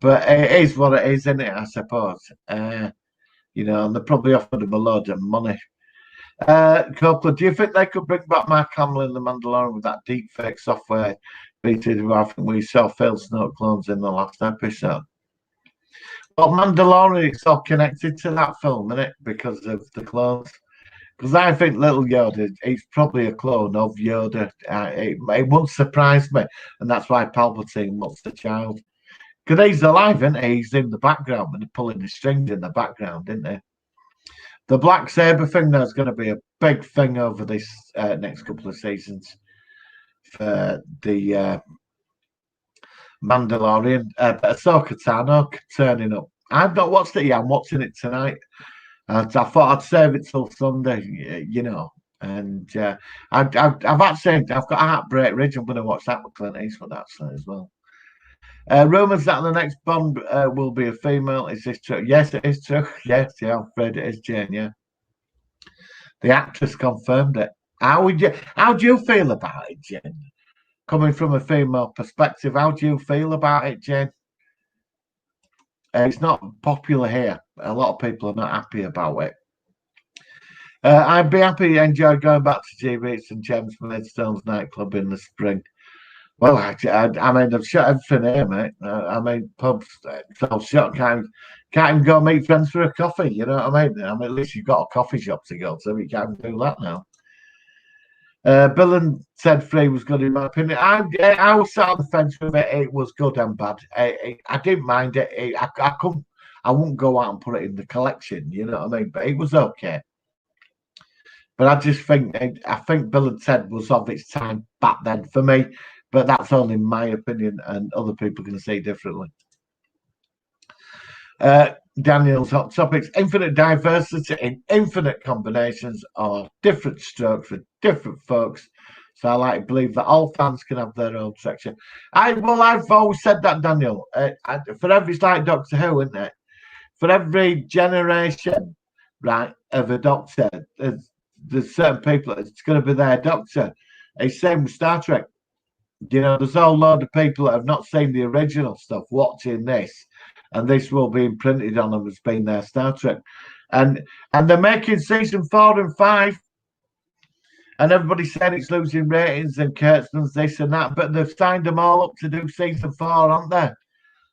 But it is what it is, isn't it? I suppose. And they probably offered him a load of money. Copeland, do you think they could bring back Mark Hamill in The Mandalorian with that deep fake software? I think we saw Phil Snow clones in the last episode. Well, Mandalorian is all connected to that film, isn't it? Because of the clones. Because I think Little Yoda, he's probably a clone of Yoda. It won't surprise me. And that's why Palpatine wants the child. Because he's alive, isn't he? He's in the background and they're pulling the strings in the background, isn't he? The Black Saber thing, there's going to be a big thing over this next couple of seasons for the Mandalorian. But Ahsoka Tano turning up. I've not watched it yet. I'm watching it tonight. I thought I'd save it till Sunday, And I've got Heartbreak Ridge. I'm going to watch that with Clint Eastwood actually as well. Rumours that the next Bond will be a female. Is this true? Yes, it is true. Yes, yeah, I'm afraid it is, Jane. Yeah, the actress confirmed it. How do you feel about it, Jane? Coming from a female perspective, how do you feel about it, Jane? It's not popular here. A lot of people are not happy about it. I'd be happy to enjoy going back to GB's and James Maidstone's nightclub in the spring. Well, I mean, I've shut everything here, mate. I mean, pubs, it's all shut. Can't even go meet friends for a coffee. You know what I mean? At least you've got a coffee shop to go to. You can't do that now. Bill and Ted 3 was good in my opinion. I was sat on the fence with it. It was good and bad. I didn't mind it. I wouldn't go out and put it in the collection. You know what I mean? But it was okay. But I think Bill and Ted was of its time back then for me. But that's only my opinion, and other people can say differently. Daniel's hot topics: infinite diversity in infinite combinations or different strokes for different folks. So I like to believe that all fans can have their own section. I've always said that, Daniel. For every, it's like Doctor Who, isn't it? For every generation, right, of a Doctor, there's certain people. It's going to be their Doctor. It's same with Star Trek. There's a whole load of people that have not seen the original stuff watching this, and this will be imprinted on them as being their Star Trek. And they're making season 4 and 5. And everybody's saying it's losing ratings and Kurtzman's this and that, but they've signed them all up to do season 4, aren't they?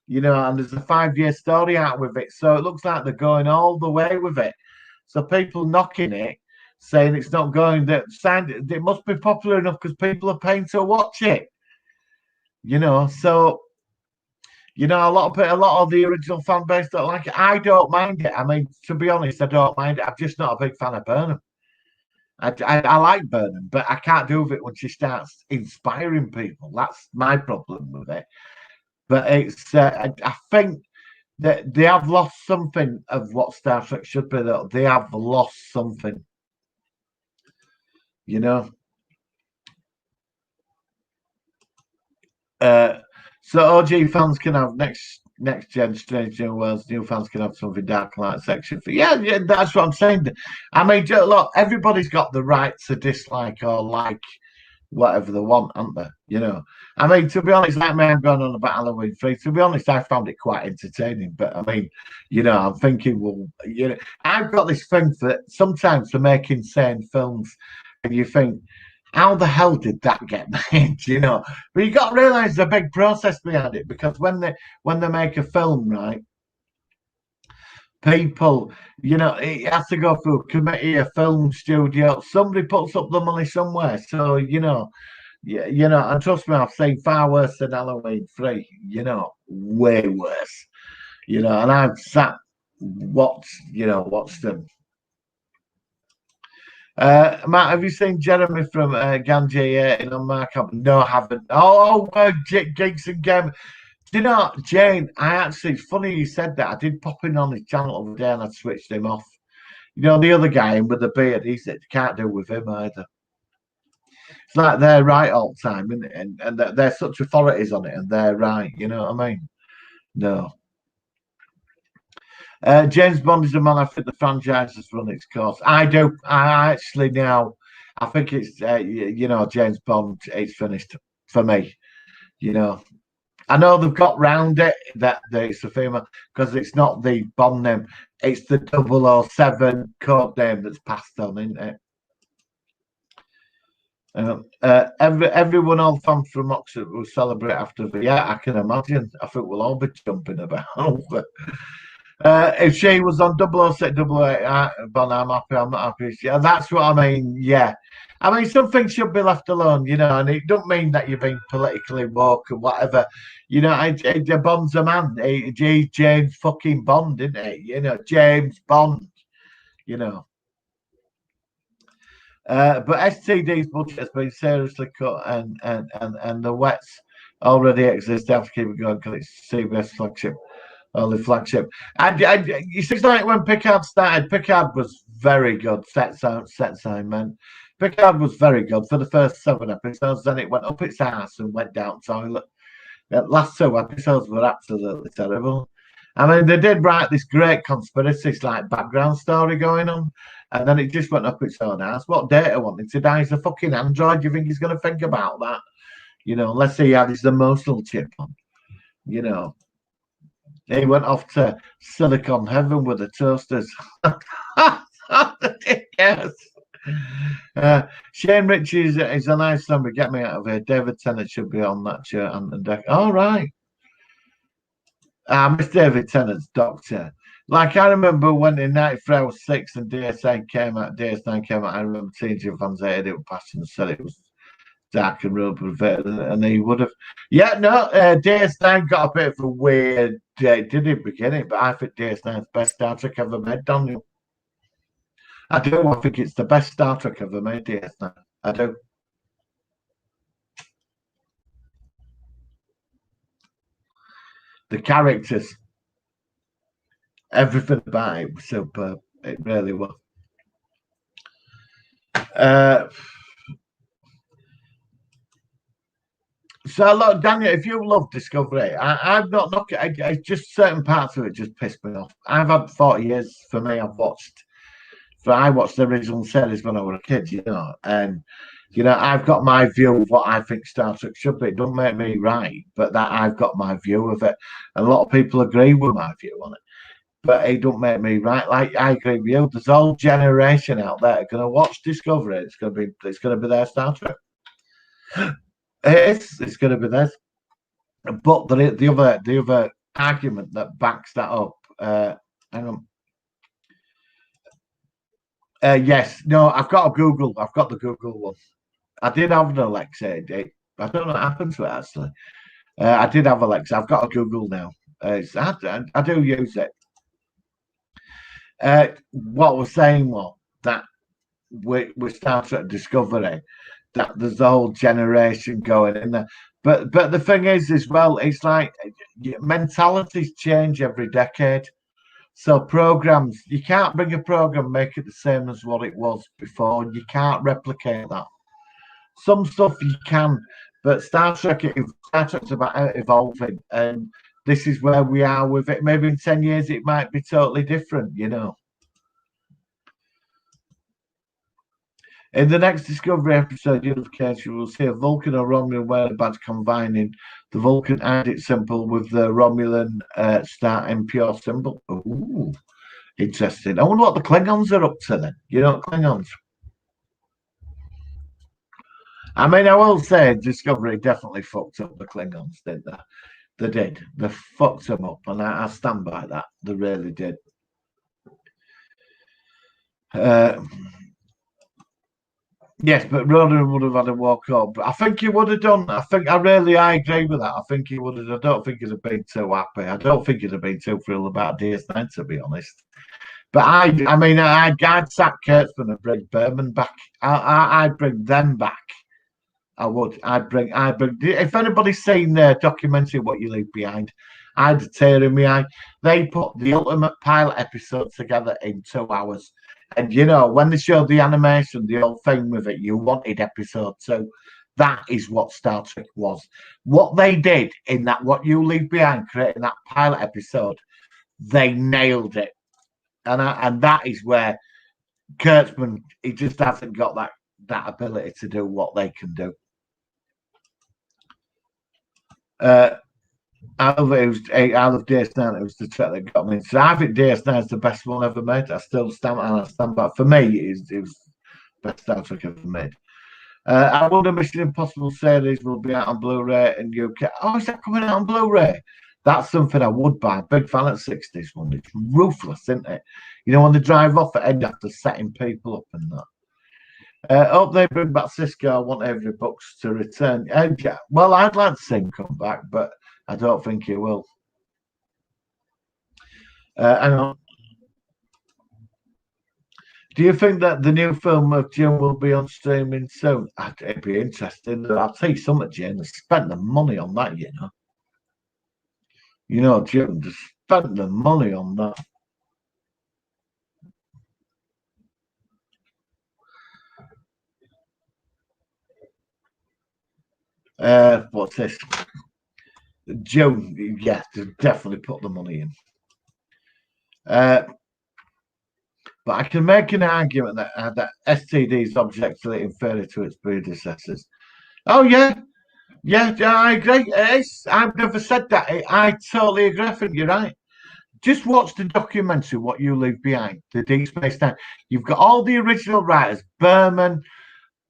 You know, and there's a 5-year story out with it. So it looks like they're going all the way with it. So people knocking it, saying it's not going, that signed it must be popular enough because people are paying to watch it. You know, so you know, a lot of the original fan base don't like it. I don't mind it. I mean, to be honest, I don't mind it. I'm just not a big fan of Burnham. I like Burnham, but I can't do with it when she starts inspiring people. That's my problem with it. But it's I think that they have lost something of what Star Trek should be. Though they have lost something, you know. So OG fans can have next gen Strange New Worlds. New fans can have something dark light section for yeah. That's what I'm saying. I mean, look, everybody's got the right to dislike or like whatever they want, aren't they? You know, I mean, to be honest, like me, I'm going on about Halloween 3. To be honest, I found it quite entertaining. But I mean, you know, I'm thinking, well, you know, I've got this thing that sometimes for making insane films, and you think, how the hell did that get made? You know, but you got to realize the big process behind it, because when they make a film, right, people, you know, it has to go through a committee, a film studio. Somebody puts up the money somewhere. So, you know, yeah, you know, and trust me, I've seen far worse than Halloween 3, you know, way worse. You know, and I've sat watched them. Matt, have you seen Jeremy from Ganji in on Markup? No, I haven't. Gigs and Game. Do you know, Jane, I actually, it's funny you said that. I did pop in on his channel the other day and I switched him off. You know, the other guy with the beard, he said, can't do with him either. It's like they're right all the time, isn't it? And they're such authorities on it and they're right. You know what I mean? No. James Bond is a man. I think the franchise has run its course. I do. I actually now. I think it's you know, James Bond. It's finished for me. You know, I know they've got round it that it's a female because it's not the Bond name. It's the 007 code name that's passed on, isn't it? Everyone, all fans from Oxford will celebrate after the. Yeah, I can imagine. I think we'll all be jumping about. If she was on 006, 008, Bon, I'm happy. I'm not happy. Yeah, that's what I mean. Yeah. I mean, some things should be left alone, you know, and it don't mean that you're being politically woke or whatever. You know, Bond's a man. He's James fucking Bond, isn't he? You know, James Bond, you know. But STD's budget has been seriously cut, and the wets already exist. They have to keep it going because it's CBS flagship. Only flagship. You see, like when Picard started, Picard was very good. Set sign, man. Picard was very good for the first 7 episodes. Then it went up its ass and went down toilet. The last 2 episodes were absolutely terrible. I mean, they did write this great conspiracy, like background story going on, and then it just went up its own ass. What Data wanted to die as a fucking android? You think he's going to think about that? You know, let's say he had his emotional chip on. You know. He went off to Silicon Heaven with the toasters. Yes. Shane Ritchie is a nice number. Get me out of here. David Tennant should be on that shirt and deck. All right. I miss David Tennant's Doctor. Like, I remember when in 93 I was 6 and DS9 came out, I remember TNG fans hated it with passion and said it was dark and rubber, and he would have. Yeah, no, DS9 got a bit of a weird did it beginning, but I think DS9's best Star Trek ever made, Daniel. I do. I think it's the best Star Trek ever made, DS9. I do. The characters, everything about it was superb. It really was. So look, Daniel, if you love Discovery, I'm not knocking. Just certain parts of it just pissed me off. I've had 40 years for me. I watched the original series when I was a kid, you know, and you know I've got my view of what I think Star Trek should be. It don't make me right, but that I've got my view of it. A lot of people agree with my view on it. but it don't make me right. Like I agree with you. There's a whole generation out there going to watch Discovery. It's going to be their Star Trek. It's going to be theirs. But the other argument that backs that up. Hang on. Yes, no, I've got the Google one. I did have an Alexa. I don't know what happened to it actually. I did have Alexa. I've got a Google now. I do use it. What we're saying was that we Star Trek Discovery, that there's a whole generation going in there. But the thing is, as well, it's like mentalities change every decade. So programs, you can't bring a program, make it the same as what it was before. You can't replicate that. Some stuff you can, but Star Trek's about evolving, and this is where we are with it. Maybe in 10 years it might be totally different, you know. In the next Discovery episode, Unification, we'll see a Vulcan or Romulan wear a badge combining the Vulcan edit symbol with the Romulan star impure symbol. Ooh, interesting. I wonder what the Klingons are up to then. You know, Klingons. I mean, I will say Discovery definitely fucked up the Klingons, didn't they? They did. They fucked them up, and I stand by that. They really did. Yes, but Ronan would have had a walk up. But I think he would have done. I agree with that. I think he would have. I don't think he'd have been too happy. I don't think he'd have been too thrilled about DS9, to be honest. But I'd sack Kurtzman and bring Berman back. I'd bring them back. I would. I'd bring. If anybody's seen the documentary "What You Leave Behind," I'd tear in my eye. They put the ultimate pilot episode together in 2 hours. And you know, when they showed the animation, the whole thing with it, you wanted episode 2. That is what Star Trek was. What they did in that What You Leave Behind, creating that pilot episode, they nailed it. And that is where Kurtzman, he just hasn't got that ability to do what they can do. Out of DS9, it was the track that got me. So I think DS9 is the best one ever made. I still stand by. For me, it was the best Star Trek ever made. I wonder Mission Impossible series will be out on Blu-ray in UK. Oh, is that coming out on Blu-ray? That's something I would buy. Big fan of 60s one. It's ruthless, isn't it? You know, when they drive off at end after setting people up and that. Hope they bring back Cisco. I want every Bucks to return. Well, I'd like to see him come back, but I don't think he will. Hang on. Do you think that the new film of Jim will be on streaming soon? It'd be interesting. I'll tell you something, Jim. They spent the money on that, you know. You know, Jim, they spent the money on that. What's this? June, yeah, they definitely put the money in. But I can make an argument that STD is objectively inferior to its predecessors. Oh, yeah. Yeah, I agree. I've never said that. I totally agree. I think you're right. Just watch the documentary, What You Leave Behind, the Deep Space Nine. You've got all the original writers, Berman,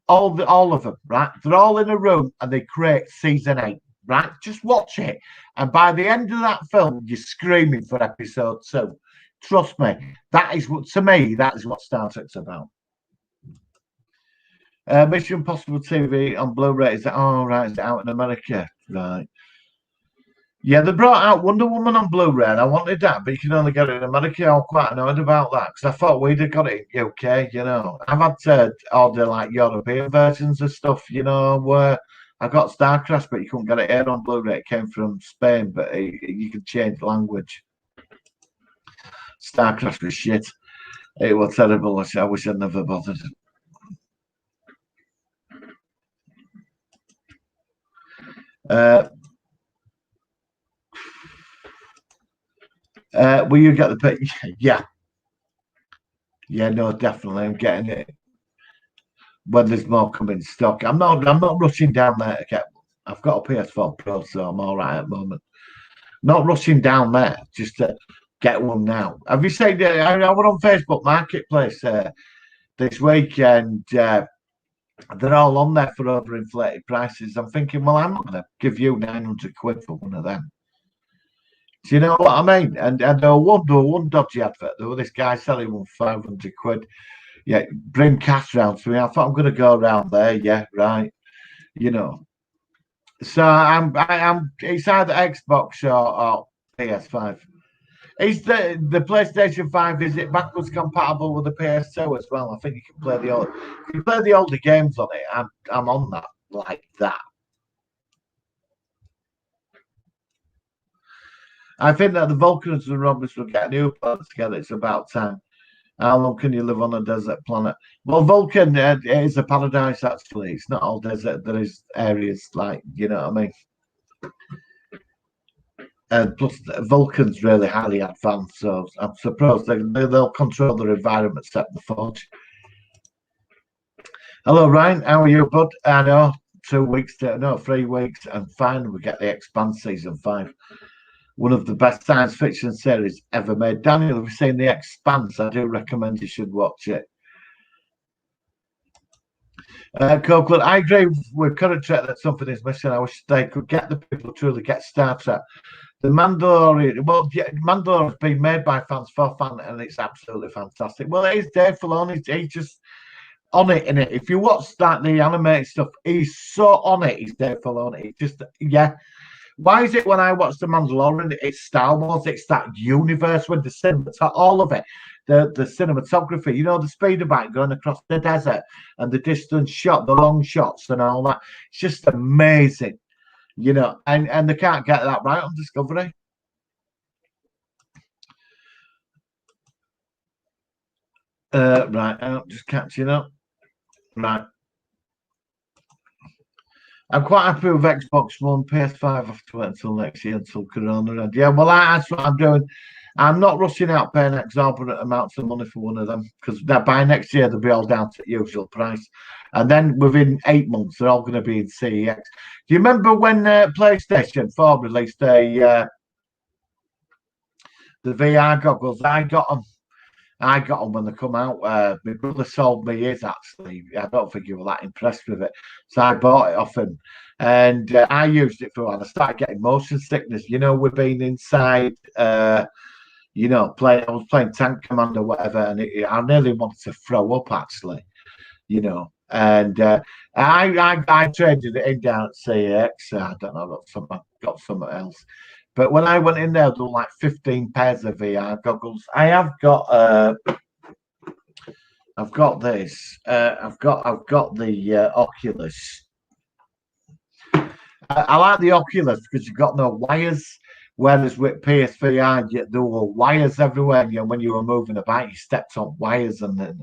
all of them, right? They're all in a room and they create season 8, right? Just watch it. And by the end of that film, you're screaming for episode 2. Trust me, that is what Star Trek's about. Mission Impossible TV on Blu-ray is it out in America, right? Yeah, they brought out Wonder Woman on Blu-ray, and I wanted that, but you can only get it in America. I'm quite annoyed about that because I thought we'd have got it in UK. You know, I've had to order like European versions of stuff. You know, where I got Starcraft, but you couldn't get it here on Blu-ray. It came from Spain, but you could change language. Starcraft was shit. It was terrible. I wish I'd never bothered. Will you get the pick? Yeah. Yeah, no, definitely. I'm getting it when there's more coming stock. I'm not rushing down there to get. I've got a PS4 Pro, so I'm all right at the moment. Not rushing down there, just to get one now. Have you seen? I went on Facebook Marketplace this week, and they're all on there for overinflated prices. I'm thinking, well, I'm not going to give you 900 quid for one of them. Do you know what I mean? And there was one dodgy advert. There was this guy selling one 500 quid. Yeah, bring cash round to me. I thought I'm going to go around there. Yeah, right. You know. So I'm. It's either Xbox or PS5. Is the PlayStation 5, is it backwards compatible with the PS2 as well? I think you can play the older games on it. I'm on that like that. I think that the Vulcans and Roberts will get a new planet together. It's about time. How long can you live on a desert planet? Well, Vulcan is a paradise, actually. It's not all desert. There is areas like, you know what I mean? And plus, Vulcan's really highly advanced, so I'm surprised they'll control their environment, except the Forge. Hello, Ryan. How are you, bud? I know 3 weeks, and finally we get The Expanse season 5. One of the best science fiction series ever made. Daniel, have you seen The Expanse? I do recommend you should watch it. Copeland, I agree with Current Trek that something is missing. I wish they could get the people who truly get Star Trek. The Mandalorian, well, yeah, Mandalorian has been made by fans for fans, and it's absolutely fantastic. Well, it is Dave Filoni. He's just on it, in it. If you watch the animated stuff, he's so on it. He's Dave Filoni. Just, yeah. Why is it when I watch The Mandalorian, it's Star Wars, it's that universe with the cinematography, all of it, the cinematography, you know, the speeder bike going across the desert and the distance shot, the long shots and all that. It's just amazing, you know, and they can't get that right on Discovery. Right, I'm just catching up. Right. I'm quite happy with Xbox One, PS5. I have to wait until next year until Corona. And yeah, well, that's what I'm doing. I'm not rushing out paying exorbitant amounts of money for one of them because by next year they'll be all down to the usual price. And then within 8 months, they're all going to be in CEX. Do you remember when PlayStation 4 released the VR goggles? I got them when they come out. My brother sold me his, actually. I don't think you were that impressed with it. So I bought it off him. And I used it for a while. I started getting motion sickness. You know, we've been inside, you know, I was playing Tank Command or whatever, and I nearly wanted to throw up, actually, you know. And I traded it in down at CX. I don't know, I got something else. But when I went in there, there were like 15 pairs of VR goggles. I've got this. I've got the Oculus. I like the Oculus because you've got no wires. Whereas with PSVR, there were wires everywhere. You know, when you were moving about, you stepped on wires, and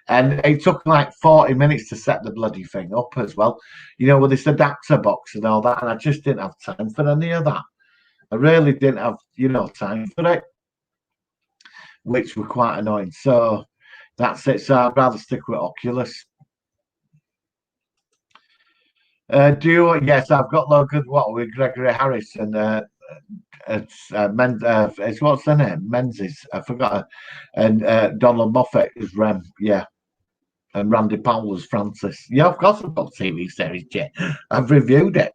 it took like 40 minutes to set the bloody thing up as well. You know, with this adapter box and all that, and I just didn't have time for any of that. I really didn't have, you know, time for it, which were quite annoying. So that's it. So I'd rather stick with Oculus. Do you? Yes, I've got Logan. What with Gregory Harris and it's what's the name? Menzies. I forgot. And Donald Moffat is Rem. Yeah. And Randy Powell is Francis. Yeah, of course I've got TV series, Jay. I've reviewed it.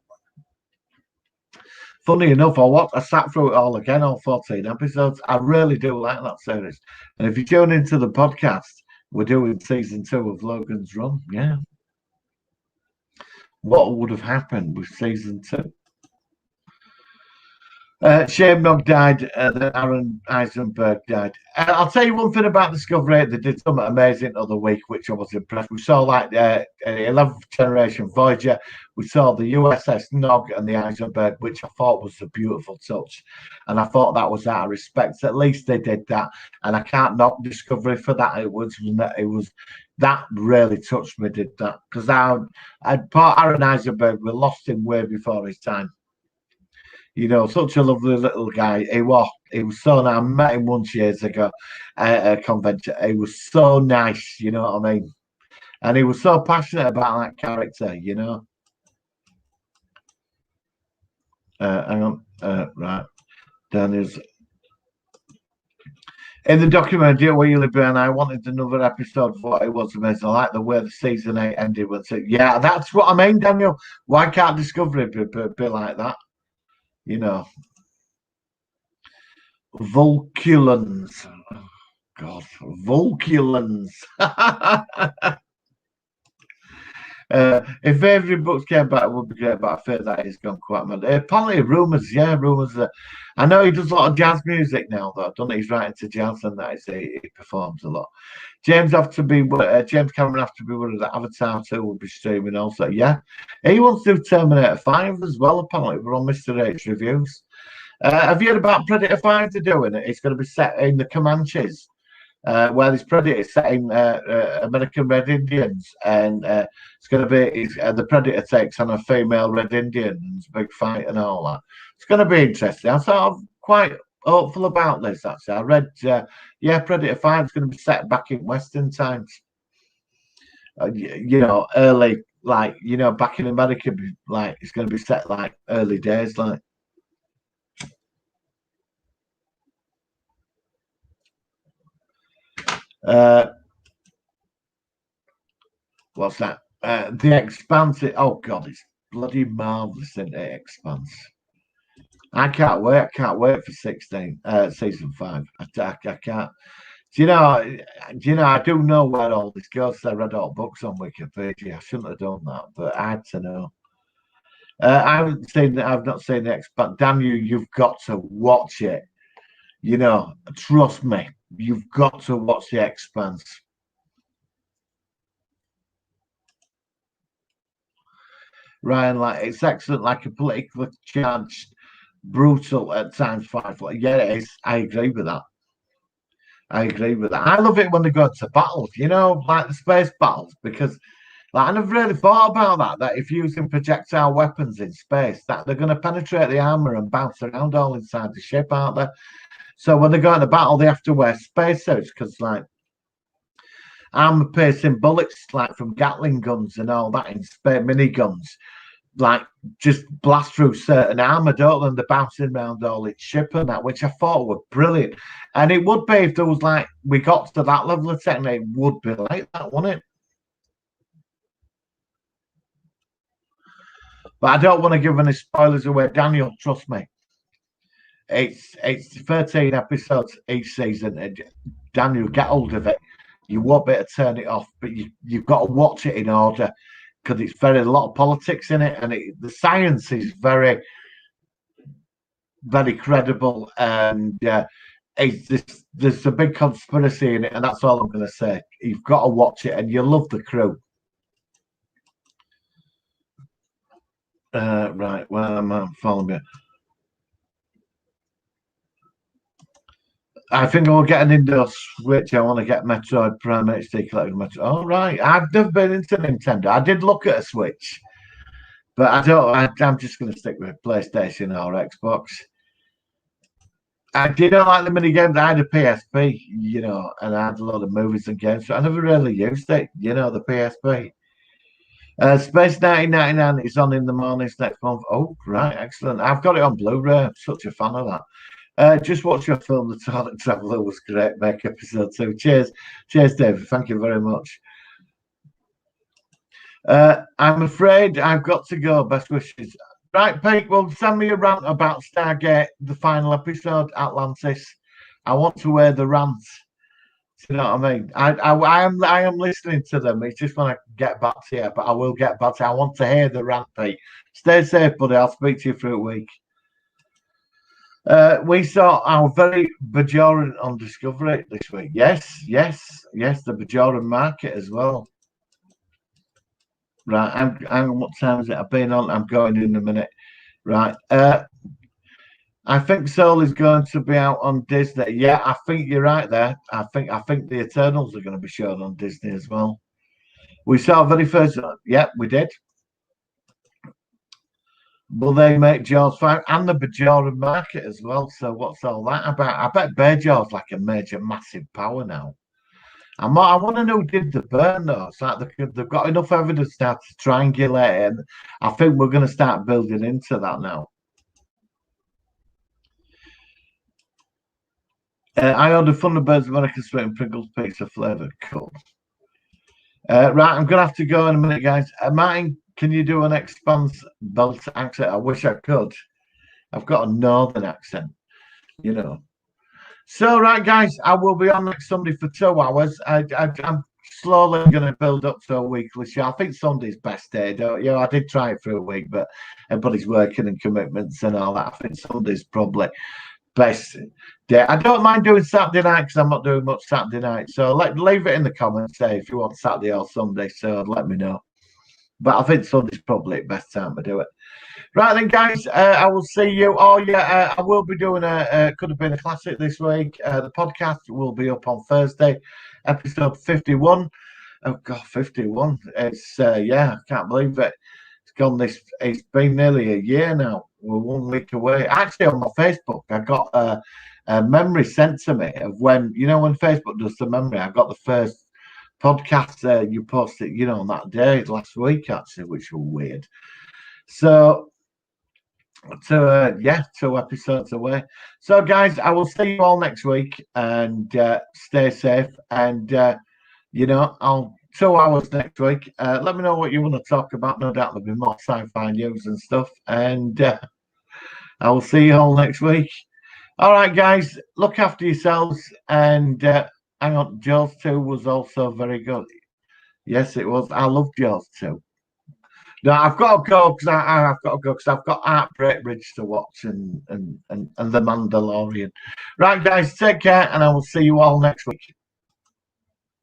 Funny enough, I sat through it all again, all 14 episodes. I really do like that series. And if you tune into the podcast, we're doing season 2 of Logan's Run. Yeah. What would have happened with season 2? Shane Nog died, then Aaron Eisenberg died. I'll tell you one thing about Discovery. They did something amazing the other week, which I was impressed. We saw like the 11th generation Voyager. We saw the USS Nog and the Eisenberg, which I thought was a beautiful touch. And I thought that was out of respect. At least they did that. And I can't knock Discovery for that. It was that really touched me, did that. Because I'd part Aaron Eisenberg, we lost him way before his time. You know, such a lovely little guy. He was so nice. I met him once years ago at a convention. He was so nice, you know what I mean? And he was so passionate about that character, you know. Hang on. Right. Daniel's. In the documentary where you live behind, I wanted another episode for what it was amazing. I like the way the season 8 ended with it. Yeah, that's what I mean, Daniel. Why can't Discovery be like that? You know, Vulculans. God, Vulculans. If every books came back, it would be great, but I fear that he's gone quite mad. Apparently, rumours. I know he does a lot of jazz music now, though. I don't know, he's writing to jazz and that he performs a lot. James Cameron have to be worried that Avatar 2 will be streaming also. Yeah, he wants to do Terminator 5 as well. Apparently, we're on Mr. H reviews. Have you heard about Predator 5 they're doing it? It's going to be set in the Comanches. Where this Predator is setting American Red Indians, and it's going to be the Predator takes on a female Red Indian, and it's a big fight and all that. It's going to be interesting. I'm sort of quite hopeful about this. Actually, I read, Predator 5 is going to be set back in Western times. Early, back in America, like it's going to be set like early days, like. What's that? The Expanse. Oh God, it's bloody marvelous, isn't it? Expanse. I can't wait. I can't wait for season 5. I can't. Do you know? I do know where all this goes. I read all books on Wikipedia. I shouldn't have done that, but I had to know. I haven't seen. I've not seen the Expanse. Damn you! You've got to watch it. Trust me. You've got to watch the Expanse. Ryan, like it's excellent, like a politically charged, brutal at times fight. Yeah, it is. I agree with that. I love it when they go to battles, like the space battles, because like I never really thought about that if using projectile weapons in space, that they're going to penetrate the armor and bounce around all inside the ship, aren't they? So when they go into battle, they have to wear spacesuits because like armor piercing bullets like from Gatling guns and all that in space miniguns like just blast through certain armor, don't they? And they're bouncing around all its ship and that, which I thought were brilliant. And it would be if there was like we got to that level of technique, it would be like that, wouldn't it? But I don't want to give any spoilers away. Daniel, trust me. It's 13 episodes each season. Daniel, get hold of it. You won't be able to turn it off, but you've got to watch it in order because it's a lot of politics in it, and the science is very, very credible, and there's a big conspiracy in it, and that's all I'm going to say. You've got to watch it, and you'll love the crew. Right, well, I'm following you. I think I'll get an Nintendo Switch. I want to get Metroid Prime HD Collection. All right, I've never been into Nintendo. I did look at a Switch, but I don't. I'm just going to stick with PlayStation or Xbox. I didn't like the mini games. I had a PSP, and I had a lot of movies and games, so I never really used it. The PSP. Space 1999 is on in the mornings next month. Oh, right, excellent. I've got it on Blu-ray. I'm such a fan of that. Just watch your film, The Toilet Traveller was great. Make episode 2. Cheers, David. Thank you very much. I'm afraid I've got to go. Best wishes. Right, Pete. Well, send me a rant about Stargate, the final episode, Atlantis. I want to hear the rant. Do you know what I mean? I am listening to them. It's just when I get back to you, but I will get back to you. I want to hear the rant, Pete. Stay safe, buddy. I'll speak to you through a week. We saw our very Bajoran on Discovery this week. Yes, the Bajoran market as well. Right, I'm what time is it? I've been on. I'm going in a minute. Right. I think Soul is going to be out on Disney. Yeah, I think you're right there. I think the Eternals are going to be shown on Disney as well. We saw very first. Yeah, we did. Will they make Jaws 5 and the Bajoran market as well? So what's all that about? I bet Bajor's like a major, massive power now. I want to know who did the burn though. It's like they've got enough evidence now to triangulate, and I think we're going to start building into that now. I ordered Thunderbirds American Sweet and Pringles pizza flavored. Cool. Right, I'm gonna have to go in a minute, guys. Martin, can you do an expanse belt accent? I wish I could. I've got a northern accent, you know. So, right, guys, I will be on next Sunday for 2 hours. I'm slowly going to build up to a weekly show. I think Sunday's best day. Don't you know? I did try it for a week, but everybody's working and commitments and all that. I think Sunday's probably best day. I don't mind doing Saturday night because I'm not doing much Saturday night. So leave it in the comments, say if you want Saturday or Sunday. So let me know. But I think Sunday's probably the best time to do it. Right then, guys, I will see you. Oh, yeah, I will be doing could have been a classic this week. The podcast will be up on Thursday, episode 51. Oh, God, 51. It's, yeah, I can't believe it. It's been nearly a year now. We're 1 week away. Actually, on my Facebook, I got a memory sent to me of when, when Facebook does the memory, I got the first podcast you posted, on that day last week, actually, which was weird. So, yeah, 2 episodes away. So, guys, I will see you all next week and stay safe. And, I'll 2 hours next week. Let me know what you want to talk about. No doubt there'll be more sci-fi news and stuff. And I will see you all next week. All right, guys, look after yourselves. And hang on, Jaws 2 was also very good. Yes, it was. I love Jaws 2. No, I've got to go because I've got to go because I've got Heartbreak Ridge to watch and The Mandalorian. Right, guys, take care, and I will see you all next week.